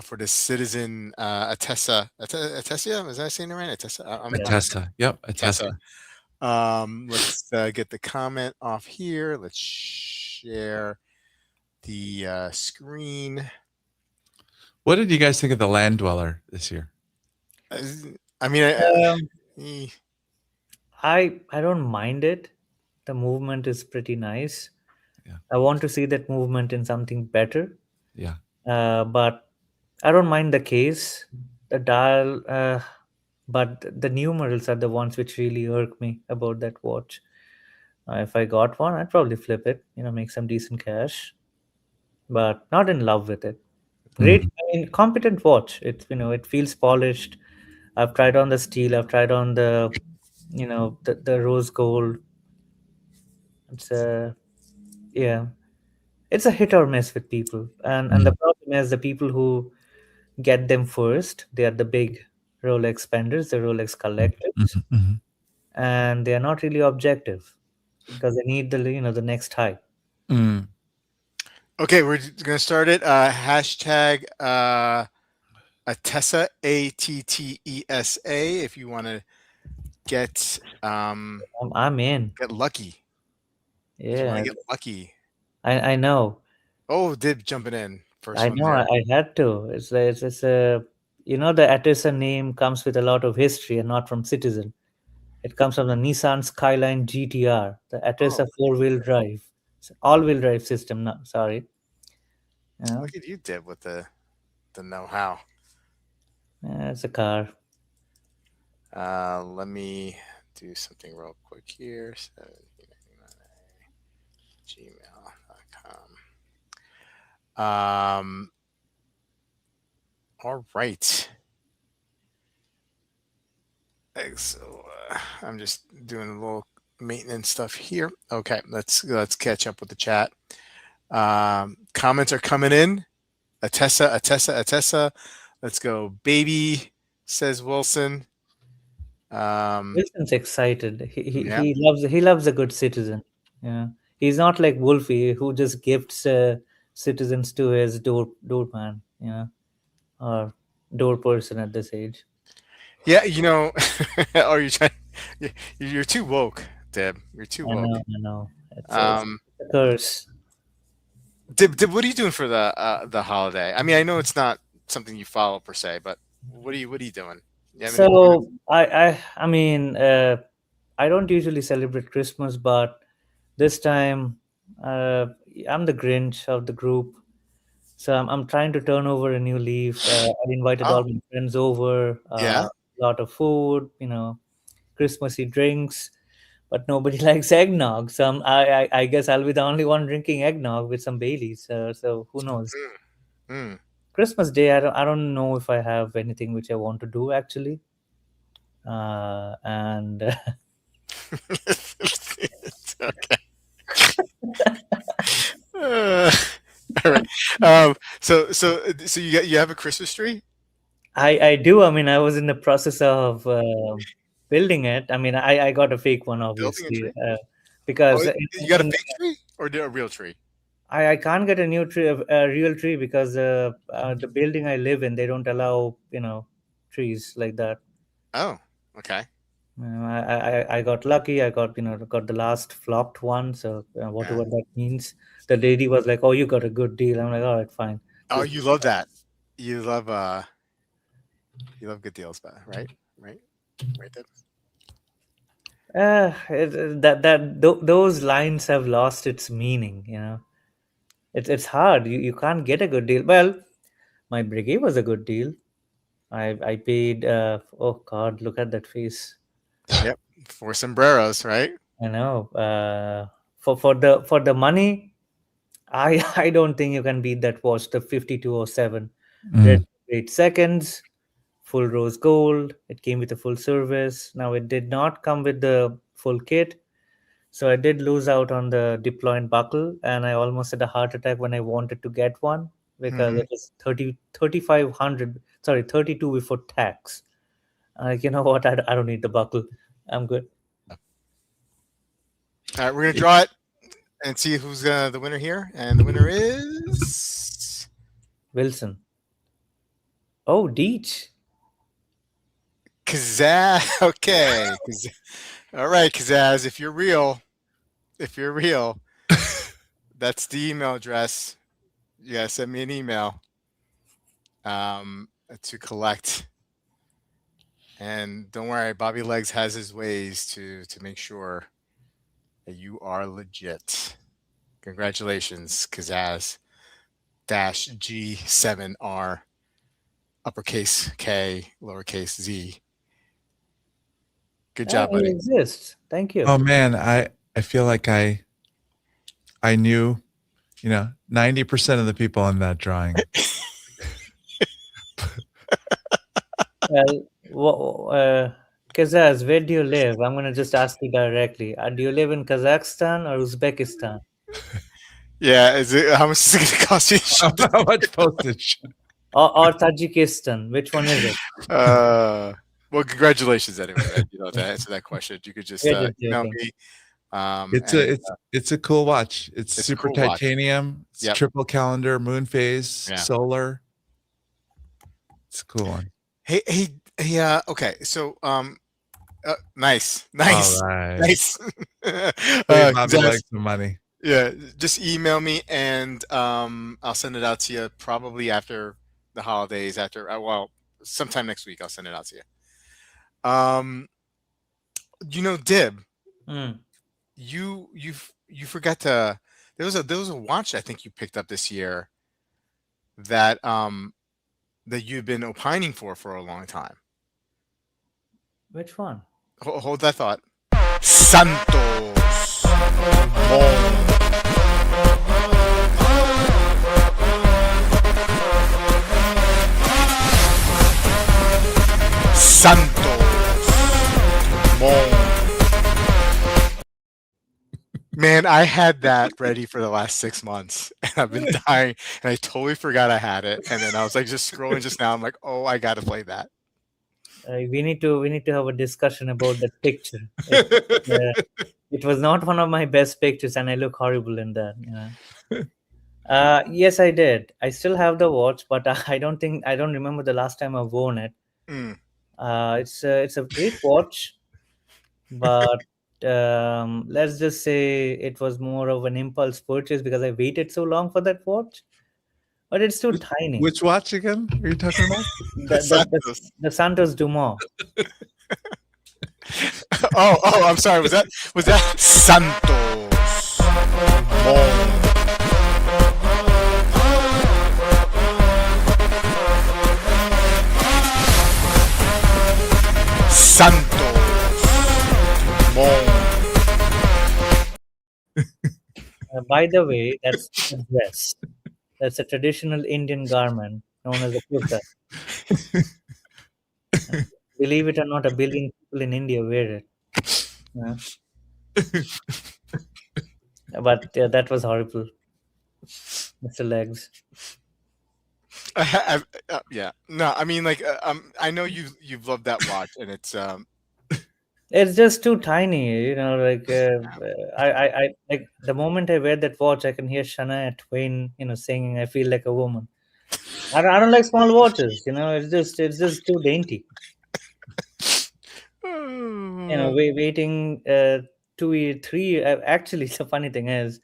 Speaker 1: for the Citizen Atessa. Was I saying it right? Atessa.
Speaker 3: Yeah.
Speaker 2: Atessa. Yep,
Speaker 1: Atessa.
Speaker 2: Atessa.
Speaker 1: Let's get the comment off here. Let's share the screen.
Speaker 2: What did you guys think of the Land Dweller this year?
Speaker 1: Uh, I mean,
Speaker 3: Um,
Speaker 1: eh,
Speaker 3: I don't mind it. The movement is pretty nice.
Speaker 2: Yeah.
Speaker 3: I want to see that movement in something better.
Speaker 2: Yeah.
Speaker 3: But I don't mind the case, the dial, but the numerals are the ones which really irk me about that watch. If I got one, I'd probably flip it, make some decent cash, but not in love with it. Great,
Speaker 2: Mm.
Speaker 3: I mean, competent watch. It feels polished. I've tried on the steel. I've tried on the rose gold. It's a Yeah, it's a hit or miss with people, and the
Speaker 2: Mm.
Speaker 3: problem is the people who get them first. They are the big Rolex spenders, the Rolex
Speaker 2: Mm.
Speaker 3: collectors,
Speaker 2: Mhm, mhm.
Speaker 3: and they are not really objective because they need the next high.
Speaker 2: Mm.
Speaker 1: okay, we're gonna start it. Hashtag Attessa Attesa. If you want to get
Speaker 3: I'm in.
Speaker 1: get lucky. If you want to
Speaker 3: Yeah,
Speaker 1: get lucky.
Speaker 3: I know.
Speaker 1: Oh, Dib jumping in. First
Speaker 3: I
Speaker 1: one
Speaker 3: know. I,
Speaker 1: there.
Speaker 3: I had to. It's a the Atesa name comes with a lot of history and not from Citizen. It comes from the Nissan Skyline GTR, the
Speaker 1: Oh,
Speaker 3: Atesa four-wheel drive, it's all-wheel drive system. No, sorry.
Speaker 1: look at you, Dib, with the know-how.
Speaker 3: It's a car.
Speaker 1: Let me do something real quick here. 1799gmail.com. All right. So I'm just doing a little maintenance stuff here. Okay, let's catch up with the chat. Comments are coming in. Atessa. Let's go, baby, says Wilson.
Speaker 3: Wilson's excited.
Speaker 1: Yeah.
Speaker 3: He loves a good citizen. Yeah, he's not like Wolfie who just gifts citizens to his doorman. or door person at this age.
Speaker 1: Yeah, or you trying? You're too woke, Deb. You're too woke.
Speaker 3: I know. It's
Speaker 1: Um,
Speaker 3: a curse.
Speaker 1: Deb, what are you doing for the holiday? I mean, I know it's not something you follow per se, but what are you doing? You have any plans?
Speaker 3: So I mean, I don't usually celebrate Christmas, but this time, uh, I'm the Grinch of the group. So I'm trying to turn over a new leaf. I've invited all
Speaker 1: Oh,
Speaker 3: my friends over.
Speaker 1: yeah.
Speaker 3: A lot of food, Christmassy drinks, but nobody likes eggnog. So I guess I'll be the only one drinking eggnog with some Baileys. So who knows?
Speaker 1: Mm, mm.
Speaker 3: Christmas Day, I don't know if I have anything which I want to do actually. And
Speaker 1: Okay. Uh, all right. So you have a Christmas tree?
Speaker 3: I do. I mean, I was in the process of building it. I mean, I got a fake one,
Speaker 1: Building a
Speaker 3: obviously,
Speaker 1: tree? Oh,
Speaker 3: because
Speaker 1: you got a fake tree or a real tree?
Speaker 3: I can't get a new tree, a real tree, because the building I live in, they don't allow trees like that.
Speaker 1: Oh, okay.
Speaker 3: I got lucky. I got the last flopped one. So
Speaker 1: Yeah.
Speaker 3: whatever that means, the lady was like, "Oh, you got a good deal." I'm like, "All right, fine."
Speaker 1: Oh,
Speaker 3: Just
Speaker 1: you love that. You love good deals, but right, right, right. Deb?
Speaker 3: those lines have lost its meaning. It's hard. You can't get a good deal. Well, my brigade was a good deal. I paid. Oh God, look at that face.
Speaker 1: Yep. Four sombreros, right?
Speaker 3: I know. For the money, I I don't think you can beat that watch. The 5207 red
Speaker 2: Mm.
Speaker 3: 8 seconds, full rose gold. It came with a full service. Now it did not come with the full kit, so I did lose out on the deployment buckle, and I almost had a heart attack when I wanted to get one because
Speaker 1: Hmm.
Speaker 3: it was 3,500. Sorry, 32 before tax. Like, you know what? I don't need the buckle. I'm good.
Speaker 1: All right, we're gonna draw it and see who's the winner here, and the winner is
Speaker 3: Wilson. Oh, Deech.
Speaker 1: Kazaz. Okay, all right, Kazaz. If you're real, that's the email address. You gotta send me an email to collect. And don't worry, Bobby Legs has his ways to make sure that you are legit. Congratulations, Kazaz dash G7R uppercase K lowercase Z. Good
Speaker 3: Yeah,
Speaker 1: job,
Speaker 3: he
Speaker 1: buddy.
Speaker 3: exists. Thank you.
Speaker 2: Oh man, I feel like I knew 90% of the people in that drawing.
Speaker 3: Well, Kazaz, where do you live? I'm gonna just ask you directly. Do you live in Kazakhstan or Uzbekistan
Speaker 1: Yeah, is it how much is it gonna cost you to ship this?
Speaker 2: How much postage?
Speaker 3: or Tajikistan? Which one is it?
Speaker 1: Well, congratulations anyway. To answer that question, you could just
Speaker 3: We're just
Speaker 1: email
Speaker 3: joking.
Speaker 1: me.
Speaker 2: It's
Speaker 1: And
Speaker 2: it's a cool watch. It's
Speaker 1: it's a
Speaker 2: super
Speaker 1: cool watch.
Speaker 2: titanium. It's
Speaker 1: Yep.
Speaker 2: triple calendar, moon phase,
Speaker 1: Yeah.
Speaker 2: solar. It's a cool one.
Speaker 1: Hey. Okay. So, nice,
Speaker 2: All right.
Speaker 1: nice.
Speaker 2: Save Bobby
Speaker 1: Zaz,
Speaker 2: Legs some money.
Speaker 1: yeah, just email me and I'll send it out to you probably after the holidays. After well, sometime next week, I'll send it out to you. Dib,
Speaker 3: Mm.
Speaker 1: you forgot to. There was a watch I think you picked up this year that that you've been opining for a long time.
Speaker 3: Which one?
Speaker 1: Hold that thought. Santos Dumont. Santos Dumont. Man, I had that ready for the last 6 months, and I've been dying, and I totally forgot I had it. And then I was like, just scrolling just now. I'm like, oh, I gotta play that.
Speaker 3: We need to have a discussion about that picture. It was not one of my best pictures, and I look horrible in that. Yes, I did. I still have the watch, but I don't remember the last time I've worn it.
Speaker 1: Mm.
Speaker 3: It's a great watch, but let's just say it was more of an impulse purchase because I waited so long for that watch. But it's too tiny.
Speaker 2: Which watch again are you talking about?
Speaker 3: The the the,
Speaker 1: Santos.
Speaker 3: the Santos Dumont.
Speaker 1: Oh, I'm sorry. Was that Santos? Dumont. Santos Dumont.
Speaker 3: By the way, that's a dress. That's a traditional Indian garment known as a kurta. Believe it or not, a billion people in India wear it. Yeah. But that was horrible, Mr. Legs.
Speaker 1: Yeah. No, I mean, like, I know you've loved that watch, and it's
Speaker 3: It's just too tiny, like I like the moment I wear that watch, I can hear Shania Twain, singing. I feel like a woman. I don't like small watches, it's just too dainty. Waiting 2 3. Actually, the funny thing is,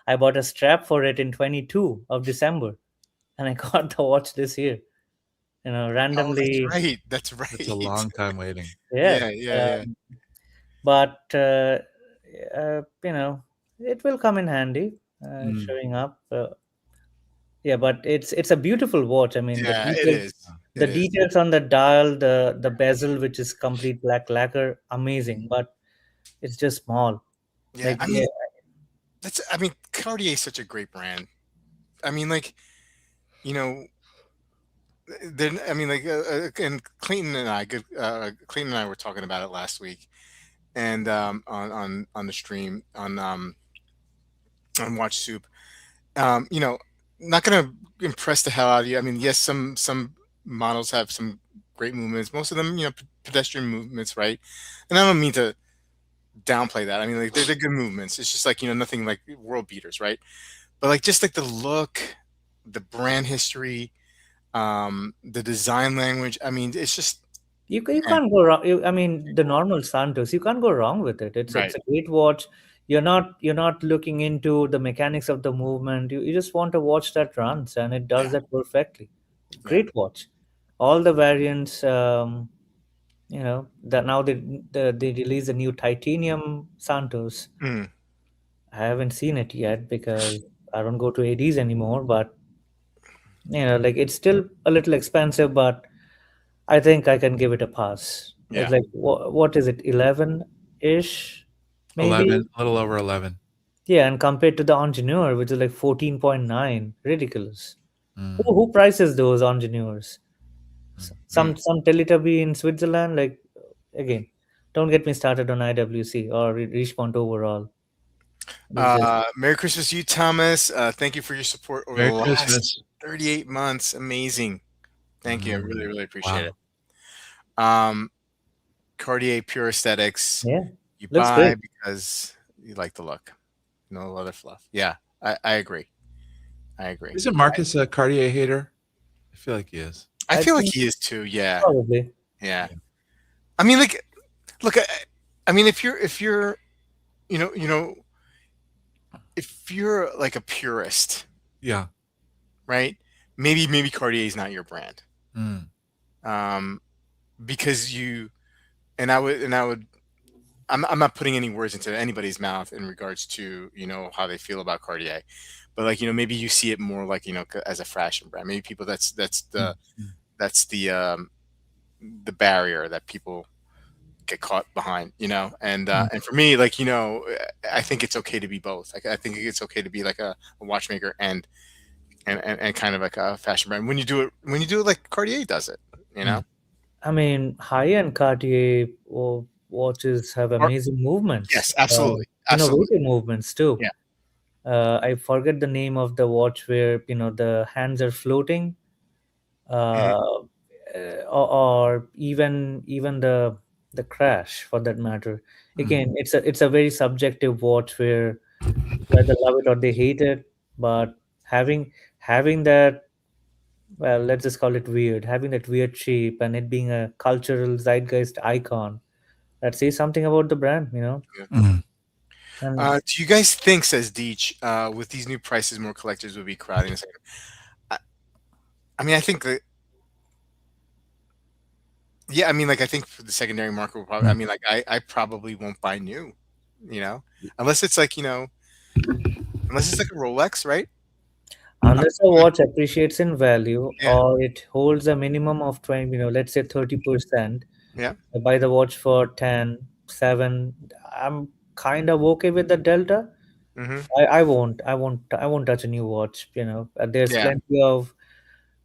Speaker 3: I bought a strap for it in 22 of December, and I got the watch this year.
Speaker 1: Oh, that's
Speaker 3: Randomly.
Speaker 1: right. That's
Speaker 2: It's a
Speaker 1: right.
Speaker 2: long time waiting.
Speaker 3: Yes.
Speaker 1: Yeah, yeah, yeah.
Speaker 3: But it will come in handy,
Speaker 2: Mm.
Speaker 3: showing up. Yeah, but it's a beautiful watch. I mean, the
Speaker 1: Yeah, it
Speaker 3: details,
Speaker 1: is.
Speaker 3: the
Speaker 1: It is.
Speaker 3: details on the dial, the bezel, which is complete black lacquer, amazing. But it's just small.
Speaker 1: Yeah,
Speaker 3: Like,
Speaker 1: I
Speaker 3: yeah,
Speaker 1: mean, Cartier is such a great brand. I mean, like, you know, then I mean, like, and Clayton and I were talking about it last week, and on the stream on Watch Soup. You know, not gonna impress the hell out of you. I mean, yes, some models have some great movements. Most of them, pedestrian movements, right? And I don't mean to downplay that. I mean, like, they're good movements. It's just like, nothing like world beaters, right? But like, just like the look, the brand history, the design language. I mean, it's just
Speaker 3: you
Speaker 1: man,
Speaker 3: can't go wrong. I mean, the normal Santos, you can't go wrong with it. It's
Speaker 1: right.
Speaker 3: a great watch. You're not looking into the mechanics of the movement. You just want a watch that runs, and it does
Speaker 1: Yeah,
Speaker 3: that perfectly.
Speaker 1: yeah.
Speaker 3: Great watch. All the variants. That now they release a new titanium Santos.
Speaker 1: Mm,
Speaker 3: I haven't seen it yet because I don't go to ADs anymore. But like it's still a little expensive, but I think I can give it a pass. It's
Speaker 1: yeah.
Speaker 3: like what is it, 11 ish, maybe?
Speaker 2: 11, a little over 11.
Speaker 3: Yeah, and compared to the Engineer, which is like 14.9, ridiculous.
Speaker 2: Mm.
Speaker 3: Who prices those Engineers?
Speaker 1: Mm.
Speaker 3: Some Teletubby in Switzerland, like again. Don't get me started on IWC or Richmond overall. It's just
Speaker 1: Merry Christmas to you, Thomas. Thank you for your support over the
Speaker 2: Merry
Speaker 1: last
Speaker 2: Christmas.
Speaker 1: 38 months. Amazing. Thank you. I really,
Speaker 2: Mm.
Speaker 1: really appreciate
Speaker 2: Wow.
Speaker 1: it. Um, Cartier Pure Aesthetics.
Speaker 3: yeah,
Speaker 1: You
Speaker 3: looks
Speaker 1: buy
Speaker 3: great.
Speaker 1: because you like the look. No other fluff. Yeah, I agree. I agree.
Speaker 2: Isn't Marcus a Cartier hater? I feel like he is.
Speaker 1: I
Speaker 3: I
Speaker 1: feel like
Speaker 3: think
Speaker 1: he is too. Yeah,
Speaker 3: probably.
Speaker 1: yeah. I mean, like, look. I mean, if you're, you know, you know, if you're like a purist,
Speaker 2: Yeah.
Speaker 1: right? Maybe Cartier is not your brand.
Speaker 2: Mm.
Speaker 1: Um, because you and I would I'm not putting any words into anybody's mouth in regards to how they feel about Cartier, but like maybe you see it more like as a fashion brand. Maybe people that's
Speaker 2: Mm.
Speaker 1: the
Speaker 2: Mm.
Speaker 1: that's the barrier that people get caught behind,
Speaker 2: Mm.
Speaker 1: and for me, like I think it's okay to be both. Like I think it's okay to be like a watchmaker and kind of like a fashion brand when you do it like Cartier does it, you know.
Speaker 2: Mm.
Speaker 3: I mean, high-end Cartier watches have
Speaker 1: Or,
Speaker 3: amazing movements,
Speaker 1: yes, absolutely, absolutely,
Speaker 3: innovative movements too.
Speaker 1: yeah.
Speaker 3: I forget the name of the watch where the hands are floating,
Speaker 1: Mhm,
Speaker 3: uh, or even the crash for that matter.
Speaker 2: Mm.
Speaker 3: Again, it's a very subjective watch where they either love it or they hate it, but having that, well, let's just call it weird, having that weird shape and it being a cultural zeitgeist icon, that says something about the brand, you know.
Speaker 1: Yeah.
Speaker 2: Mm.
Speaker 3: And
Speaker 1: Do you guys think, says Deech, with these new prices, more collectors will be crowding the second? I, I mean, I think that, yeah, I mean, like, I think for the secondary market will probably, I
Speaker 2: Mm.
Speaker 1: mean, like, I probably won't buy new, you know, unless it's like, unless it's like a Rolex, right? I'm
Speaker 3: unless a
Speaker 1: like,
Speaker 3: watch appreciates in value
Speaker 1: yeah,
Speaker 3: or it holds a minimum of 20, let's say 30%,
Speaker 1: yeah,
Speaker 3: I buy the watch for 10, 7. I'm kind of okay with the delta.
Speaker 1: hmm,
Speaker 3: I won't touch a new watch. There's
Speaker 1: yeah,
Speaker 3: plenty of,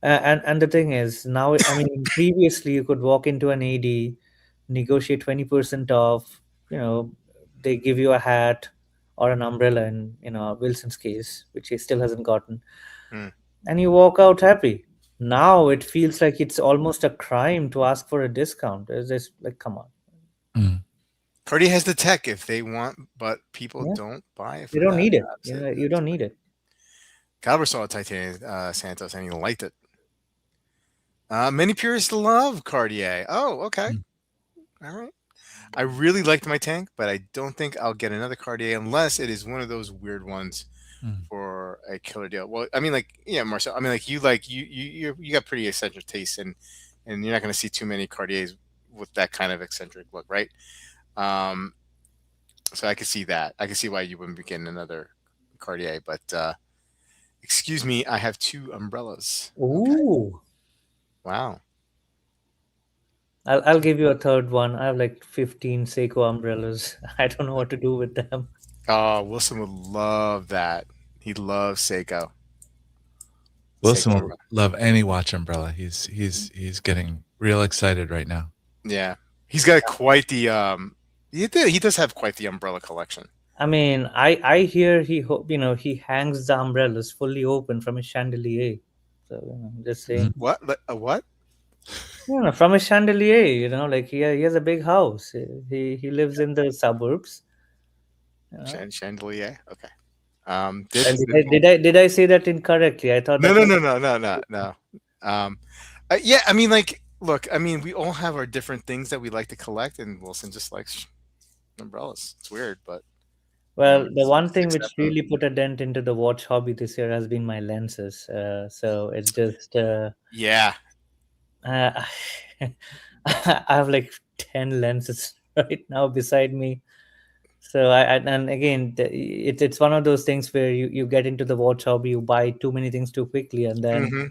Speaker 3: and the thing is now. I mean, previously you could walk into an AD, negotiate 20% off. They give you a hat or an umbrella in Wilson's case, which he still hasn't gotten,
Speaker 1: mm.
Speaker 3: and you walk out happy. Now it feels like it's almost a crime to ask for a discount. It's just like, come on.
Speaker 2: Mm.
Speaker 1: Cartier has the tech if they want, but people
Speaker 3: Yeah,
Speaker 1: don't buy it
Speaker 3: you
Speaker 1: for
Speaker 3: don't
Speaker 1: that.
Speaker 3: need it.
Speaker 1: That's it.
Speaker 3: You don't need it.
Speaker 1: Caliber saw a titanium Santos and he liked it. Many purists love Cartier. Oh, okay.
Speaker 2: Mm.
Speaker 1: All right. I really liked my tank, but I don't think I'll get another Cartier unless it is one of those weird ones
Speaker 2: Mm.
Speaker 1: for a killer deal. Well, I mean, like, yeah, Marcel. I mean, like, you got pretty eccentric taste, and you're not going to see too many Cartiers with that kind of eccentric look, right? Um, so I can see that. I can see why you wouldn't be getting another Cartier. But excuse me, I have two umbrellas. Okay.
Speaker 3: Ooh.
Speaker 1: Wow.
Speaker 3: I'll give you a third one. I have like 15 Seiko umbrellas. I don't know what to do with them.
Speaker 1: Oh, Wilson would love that. He loves Seiko.
Speaker 2: Wilson
Speaker 1: Seiko
Speaker 2: will
Speaker 1: umbrella.
Speaker 2: love any watch umbrella. He's getting real excited right now.
Speaker 1: Yeah, he's got quite the he does have quite the umbrella collection.
Speaker 3: I mean, I hear he hangs the umbrellas fully open from his chandelier. So, just saying.
Speaker 2: Mm.
Speaker 1: A what?
Speaker 3: From his chandelier, like he has a big house. He lives in the suburbs.
Speaker 1: Chandelier. Okay.
Speaker 3: Did I say that incorrectly? I thought
Speaker 1: No,
Speaker 3: that
Speaker 1: no,
Speaker 3: was.
Speaker 1: no, no, no, no, no. Um, yeah, I mean, like, look, I mean, we all have our different things that we like to collect, and Wilson just likes umbrellas. It's weird, but
Speaker 3: Well, the one
Speaker 1: it's
Speaker 3: thing which
Speaker 1: acceptable.
Speaker 3: really put a dent into the watch hobby this year has been my lenses. So it's just
Speaker 1: Yeah.
Speaker 3: uh, I have like 10 lenses right now beside me. So and again, it's one of those things where you get into the watch hobby, you buy too many things too quickly, and then
Speaker 1: Hmm.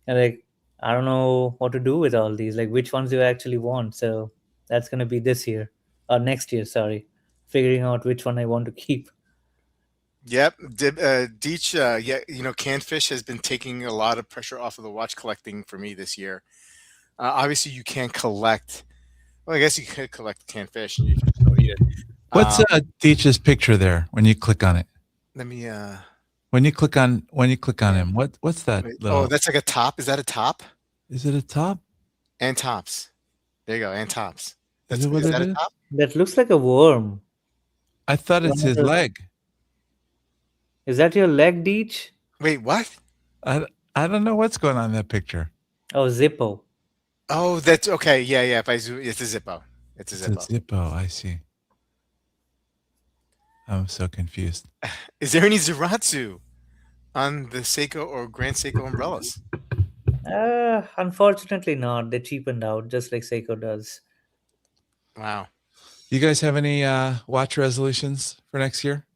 Speaker 3: you're like, I don't know what to do with all these. Like, which ones do I actually want? So that's gonna be this year or next year. Sorry, figuring out which one I want to keep.
Speaker 1: Yep. Deech, yeah, Canfish has been taking a lot of pressure off of the watch collecting for me this year. Obviously, you can't collect. Well, I guess you could collect canned fish and you can still eat it.
Speaker 2: What's
Speaker 1: Um,
Speaker 2: Deech's picture there when you click on it?
Speaker 1: let me.
Speaker 2: When you click on
Speaker 1: Yeah.
Speaker 2: him, what's that
Speaker 1: Oh,
Speaker 2: little?
Speaker 1: that's like a top. Is that a top?
Speaker 2: Is it a top?
Speaker 1: And tops. There you go. And tops.
Speaker 2: Is it what
Speaker 1: Is
Speaker 2: it
Speaker 1: that a
Speaker 2: is?
Speaker 1: top?
Speaker 3: That looks like a worm.
Speaker 2: I thought
Speaker 3: One
Speaker 2: it's
Speaker 3: of
Speaker 2: his
Speaker 3: the,
Speaker 2: leg.
Speaker 3: is that your leg, Deech?
Speaker 1: Wait, what?
Speaker 2: I I don't know what's going on in that picture.
Speaker 3: Oh, Zippo.
Speaker 1: Oh, that's okay. Yeah, yeah. If I zoom, it's a Zippo. It's a
Speaker 2: It's a
Speaker 1: Zippo.
Speaker 2: Zippo. I see. I'm so confused.
Speaker 1: Is there any Zaratsu on the Seiko or Grand Seiko umbrellas?
Speaker 3: Unfortunately not. They cheapened out just like Seiko does.
Speaker 1: Wow.
Speaker 2: You guys have any watch resolutions for next year?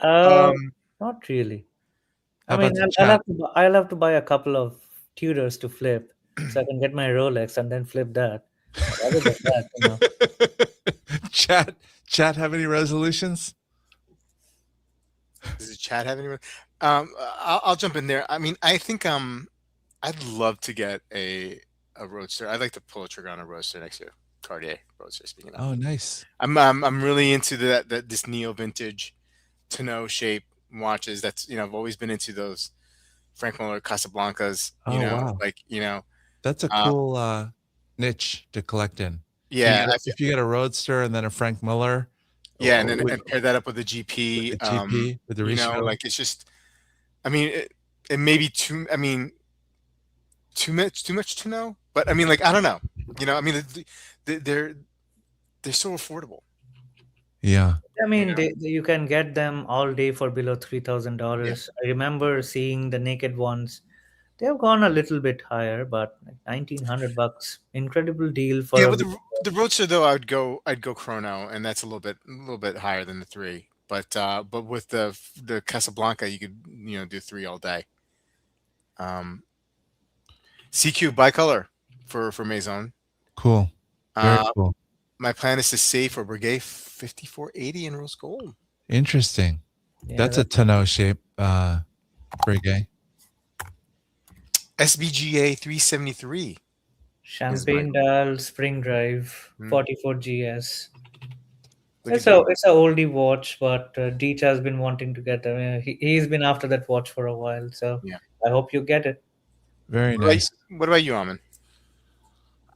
Speaker 3: Uh,
Speaker 1: Um.
Speaker 3: Not really.
Speaker 2: How
Speaker 3: I mean,
Speaker 2: about the
Speaker 3: I'll
Speaker 2: chat?
Speaker 3: have to I'll have to buy a couple of Tudors to flip, so I can get my Rolex and then flip that. But other than that,
Speaker 2: chat chat have any resolutions?
Speaker 1: Does the chat have any? I'll jump in there. I mean, I think I'd love to get a roadster. I'd like to pull a trigger on a roadster next year. Cartier roadster. Speaking of,
Speaker 2: Oh, nice.
Speaker 1: I'm really into that this neo vintage tonneau shape watches. That's I've always been into those Frank Muller Casablancas.
Speaker 2: Oh, wow.
Speaker 1: Like
Speaker 2: That's a
Speaker 1: uh,
Speaker 2: cool niche to collect in.
Speaker 1: yeah.
Speaker 2: If you get a Roadster and then a Frank Miller,
Speaker 1: Yeah, and then
Speaker 2: with,
Speaker 1: and pair that up with the
Speaker 2: with
Speaker 1: GP.
Speaker 2: the GP, with the ratio.
Speaker 1: Like it's just. I mean, it may be too. I mean, too much to know. But I mean, like I don't know. I mean, they're they're so affordable.
Speaker 2: Yeah.
Speaker 3: I
Speaker 1: You
Speaker 3: mean,
Speaker 1: know.
Speaker 3: you can get them all day for below
Speaker 1: Yeah.
Speaker 3: $3,000. I remember seeing the naked ones. They have gone a little bit higher, but like $1,900, incredible deal for
Speaker 1: Yeah,
Speaker 3: a
Speaker 1: with
Speaker 3: week.
Speaker 1: the Roadster though, I'd go Chrono, and that's a little bit higher than the three. But with the Casablanca, you could do three all day. Um, CQ bicolor for Maison.
Speaker 2: Cool. Very
Speaker 1: Uh,
Speaker 2: cool.
Speaker 1: my plan is to save for Breguet 5480 in rose gold.
Speaker 2: Interesting.
Speaker 3: Yeah,
Speaker 2: That's a tonneau shape, Brigay.
Speaker 1: SBGA 373 is my
Speaker 3: Champagne
Speaker 1: goal.
Speaker 3: Dial Spring Drive
Speaker 1: Hmm,
Speaker 3: 44 GS.
Speaker 1: look at you.
Speaker 3: It's a oldie watch, but Deech has been wanting to get. I mean, he's been after that watch for a while, so
Speaker 1: Yeah.
Speaker 3: I hope you get it.
Speaker 2: Very
Speaker 1: What about
Speaker 2: nice.
Speaker 1: what about you, Amin?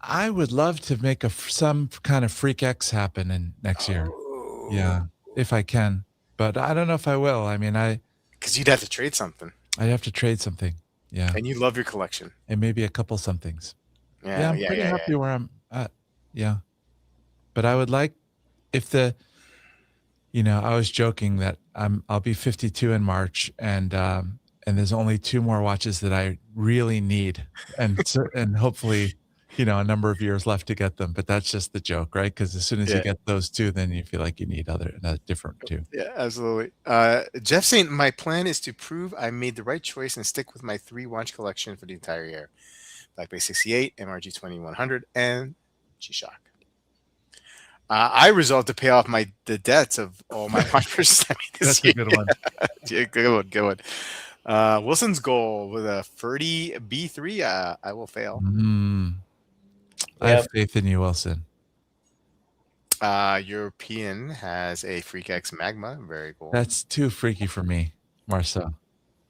Speaker 2: I would love to make some kind of Freak X happen in next year.
Speaker 1: Oh,
Speaker 2: Yeah, if I can, but I don't know if I will. I mean,
Speaker 1: because you'd have to trade something,
Speaker 2: I have to trade something. Yeah,
Speaker 1: and you love your collection.
Speaker 2: and maybe a couple somethings. Yeah,
Speaker 1: Yeah,
Speaker 2: I'm
Speaker 1: yeah,
Speaker 2: pretty
Speaker 1: yeah, yeah.
Speaker 2: happy where I'm at. Yeah, but I would like if the I was joking that I'll be 52 in March, and there's only two more watches that I really need, and hopefully, a number of years left to get them. But that's just the joke, right? Because as soon as you
Speaker 1: Yeah,
Speaker 2: get those two, then you feel like you need another different two.
Speaker 1: yeah, absolutely. Jeff saying my plan is to prove I made the right choice and stick with my three watch collection for the entire year: Black Bay 68, MRG 2100, and G-Shock. I resolved to pay off the debts of all my watches this
Speaker 2: That's a
Speaker 1: year.
Speaker 2: good one.
Speaker 1: Yeah, good one, good one. Wilson's goal with a 30 B3. I will fail.
Speaker 2: Mm, I
Speaker 3: Yeah,
Speaker 2: have faith in you, Wilson.
Speaker 1: European has a Freak X Magma. Very cool.
Speaker 2: That's too freaky for me, Marceau.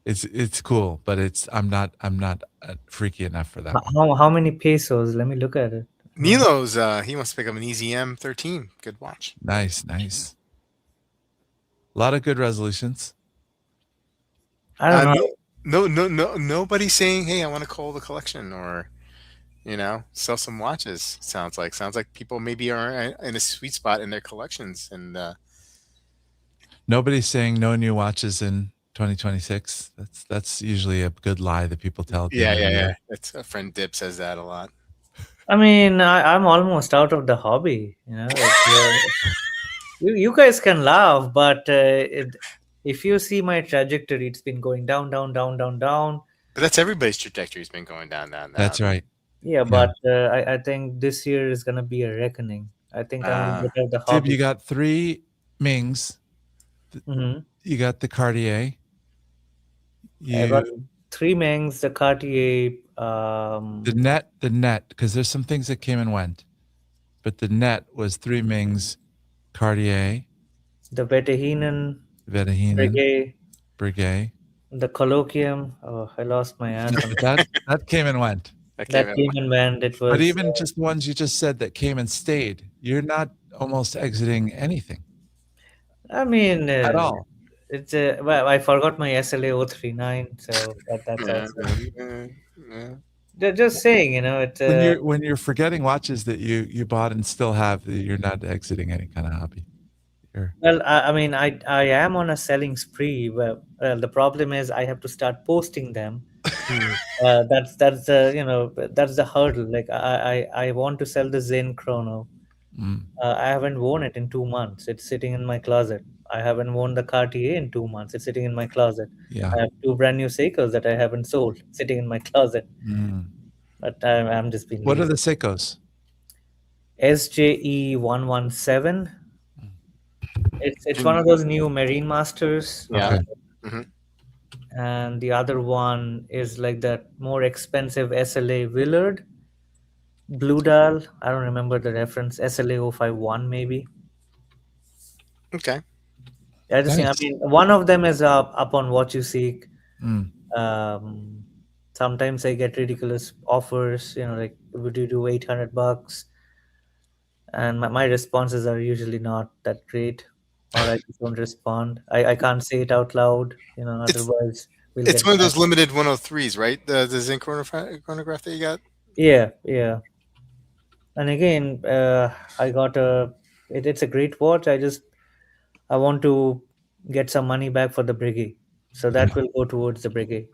Speaker 2: It's cool, but I'm not freaky enough for that one.
Speaker 3: how many pesos? Let me look at it.
Speaker 1: Nilo's he wants to pick up an Easy M13. Good watch.
Speaker 2: Nice, nice. A lot of good resolutions.
Speaker 3: I don't know.
Speaker 1: Nobody's saying, "Hey, I want to call the collection," or sell some watches. Sounds like people maybe are in a sweet spot in their collections, and
Speaker 2: Nobody's saying no new watches in 2026. That's usually a good lie that people tell at the
Speaker 1: yeah,
Speaker 2: end of
Speaker 1: yeah,
Speaker 2: the
Speaker 1: yeah.
Speaker 2: year.
Speaker 1: That's a friend Dip says that a lot.
Speaker 3: I mean, I'm almost out of the hobby. You guys can laugh, but if you see my trajectory, it's been going down, down, down, down, down.
Speaker 1: But that's everybody's trajectory's been going down, down, down.
Speaker 2: That's right.
Speaker 3: Yeah,
Speaker 2: Yeah.
Speaker 3: but I think this year is gonna be a reckoning. I think I'm gonna
Speaker 1: Uh,
Speaker 3: get out the
Speaker 2: Tib, you
Speaker 3: hobby.
Speaker 2: got three Mings.
Speaker 3: Hmm.
Speaker 2: You got the Cartier.
Speaker 3: I got
Speaker 2: You
Speaker 3: three Mengs, the Cartier,
Speaker 2: the net, because there's some things that came and went, but the net was three Mings, Cartier,
Speaker 3: the Vetehinen,
Speaker 2: Vedahinen,
Speaker 3: Breguet,
Speaker 2: Breguet.
Speaker 3: the Colloquium. Oh, I lost my anthem.
Speaker 2: But that came and went.
Speaker 1: that came
Speaker 3: That
Speaker 1: in.
Speaker 3: came and went. It
Speaker 2: But
Speaker 3: was.
Speaker 2: even just the ones you just said that came and stayed, you're not almost exiting anything
Speaker 3: I mean,
Speaker 2: at all.
Speaker 3: it's well, I forgot my SLA 039, so that's
Speaker 1: Yeah,
Speaker 3: also.
Speaker 1: yeah, yeah.
Speaker 3: Just saying, it's
Speaker 2: When you're forgetting watches that you bought and still have, you're not exiting any kind of hobby. You're,
Speaker 3: well, I mean, I am on a selling spree. Well, the problem is I have to start posting them.
Speaker 1: Hmm.
Speaker 3: That's the that's the hurdle. Like I want to sell the Zen Chrono.
Speaker 2: mm,
Speaker 3: I haven't worn it in 2 months. It's sitting in my closet. I haven't worn the Cartier in 2 months. It's sitting in my closet.
Speaker 2: yeah.
Speaker 3: I have two brand new Seikos that I haven't sold, sitting in my closet.
Speaker 2: Mm.
Speaker 3: But I'm just being
Speaker 2: What are
Speaker 3: lazy.
Speaker 2: the Seikos?
Speaker 3: SJE 117. It's one
Speaker 1: And-
Speaker 3: of those new Marine Masters.
Speaker 1: yeah.
Speaker 2: Okay.
Speaker 1: Hmm.
Speaker 3: And the other one is like that more expensive SLA Willard Blue Dial. I don't remember the reference. SLA 051 maybe.
Speaker 1: Okay.
Speaker 3: I just think, I
Speaker 2: Nice.
Speaker 3: mean, one of them is up on What You Seek.
Speaker 2: Mm.
Speaker 3: Um, Sometimes I get ridiculous offers, like, would you do 800 bucks? And my responses are usually not that great. or I just don't respond. I can't say it out loud,
Speaker 1: It's
Speaker 3: otherwise we'll
Speaker 1: it's
Speaker 3: get
Speaker 1: one of
Speaker 3: banned.
Speaker 1: those limited 103s, right? The zinc chronograph that you got.
Speaker 3: Yeah, yeah. And again, I got it's a great watch. I want to get some money back for the brigade, so that will go towards the brigade.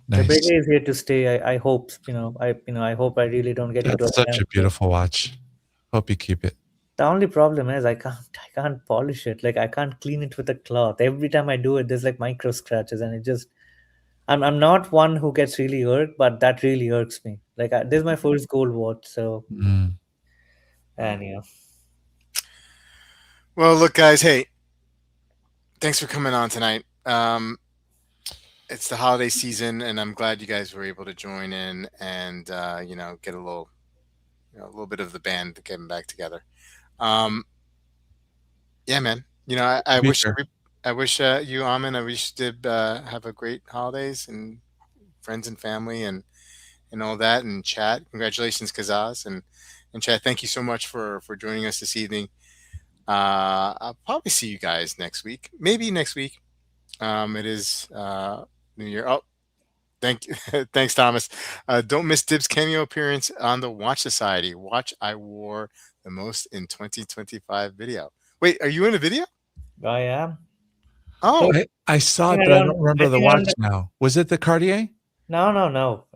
Speaker 3: The
Speaker 2: Nice.
Speaker 3: brigade is here to stay. I hope, I hope I really don't get into a
Speaker 2: That's such
Speaker 3: jam.
Speaker 2: a beautiful watch. Hope you keep it.
Speaker 3: The only problem is I can't polish it. Like I can't clean it with a cloth. Every time I do it, there's like micro scratches, and it just I'm not one who gets really irked, but that really irks me. Like this is my first gold watch, so
Speaker 2: Mm.
Speaker 3: and yeah.
Speaker 1: Well, look, guys. Hey, thanks for coming on tonight. It's the holiday season, and I'm glad you guys were able to join in and get a little bit of the band getting back together. Um, yeah, man. I
Speaker 2: Be
Speaker 1: wish
Speaker 2: sure.
Speaker 1: I wish you, Amin. I wish you did have a great holidays and friends and family and all that. And Chad, congratulations, Kazaz, and Chad. Thank you so much for joining us this evening. I'll probably see you guys next week. Maybe next week. It is New Year. Oh, thank thanks, Thomas. Don't miss Dib's cameo appearance on the Watch Society. Watch I wore the most in 2025 video. Wait, are you in a video?
Speaker 3: I am.
Speaker 1: Oh,
Speaker 2: I saw
Speaker 3: I
Speaker 2: it,
Speaker 3: think
Speaker 2: but I
Speaker 3: around,
Speaker 2: don't
Speaker 3: I
Speaker 2: remember the
Speaker 3: think around
Speaker 2: watch now. Was it the Cartier?
Speaker 3: no, no, no.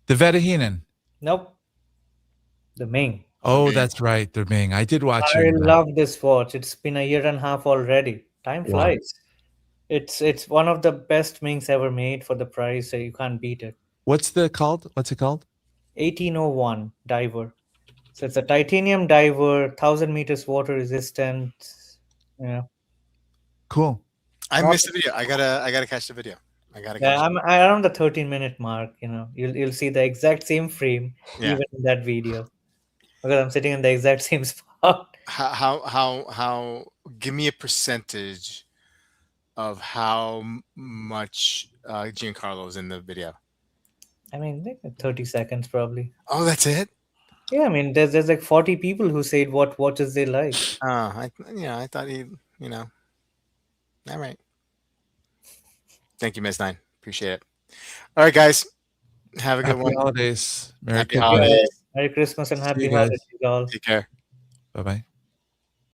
Speaker 2: The Vedahinen.
Speaker 3: Nope. The Ming.
Speaker 2: Oh,
Speaker 1: Ming.
Speaker 2: that's right. The Ming. I did watch you
Speaker 3: I
Speaker 2: in that.
Speaker 3: love this watch. It's been a year and a half already. Time
Speaker 2: Wow.
Speaker 3: flies. It's one of the best Mings ever made for the price, so you can't beat it.
Speaker 2: What's it called?
Speaker 3: 1801 diver. So it's a titanium diver, 1,000 meters water resistant. Yeah,
Speaker 2: Cool.
Speaker 1: I
Speaker 3: not,
Speaker 1: missed the video. I gotta catch the video. I gotta
Speaker 3: yeah.
Speaker 1: catch it.
Speaker 3: I'm around the 13-minute mark. You'll see the exact same frame
Speaker 1: Yeah.
Speaker 3: even in that video because I'm sitting in the exact same spot.
Speaker 1: How? Give me a percentage of how much Giancarlo's in the video.
Speaker 3: I mean, like 30 seconds probably.
Speaker 1: Oh, that's it.
Speaker 3: Yeah, I mean, there's like 40 people who said what watches they like.
Speaker 1: I thought he. All right. Thank you, Ms. Nine. Appreciate it. All right, guys. Have a good
Speaker 2: Happy
Speaker 1: one.
Speaker 2: holidays. Merry
Speaker 1: Happy
Speaker 2: Christmas.
Speaker 1: holidays.
Speaker 3: Merry Christmas and
Speaker 2: See
Speaker 3: happy
Speaker 2: you guys.
Speaker 3: holidays, all.
Speaker 1: Take care.
Speaker 2: Bye bye.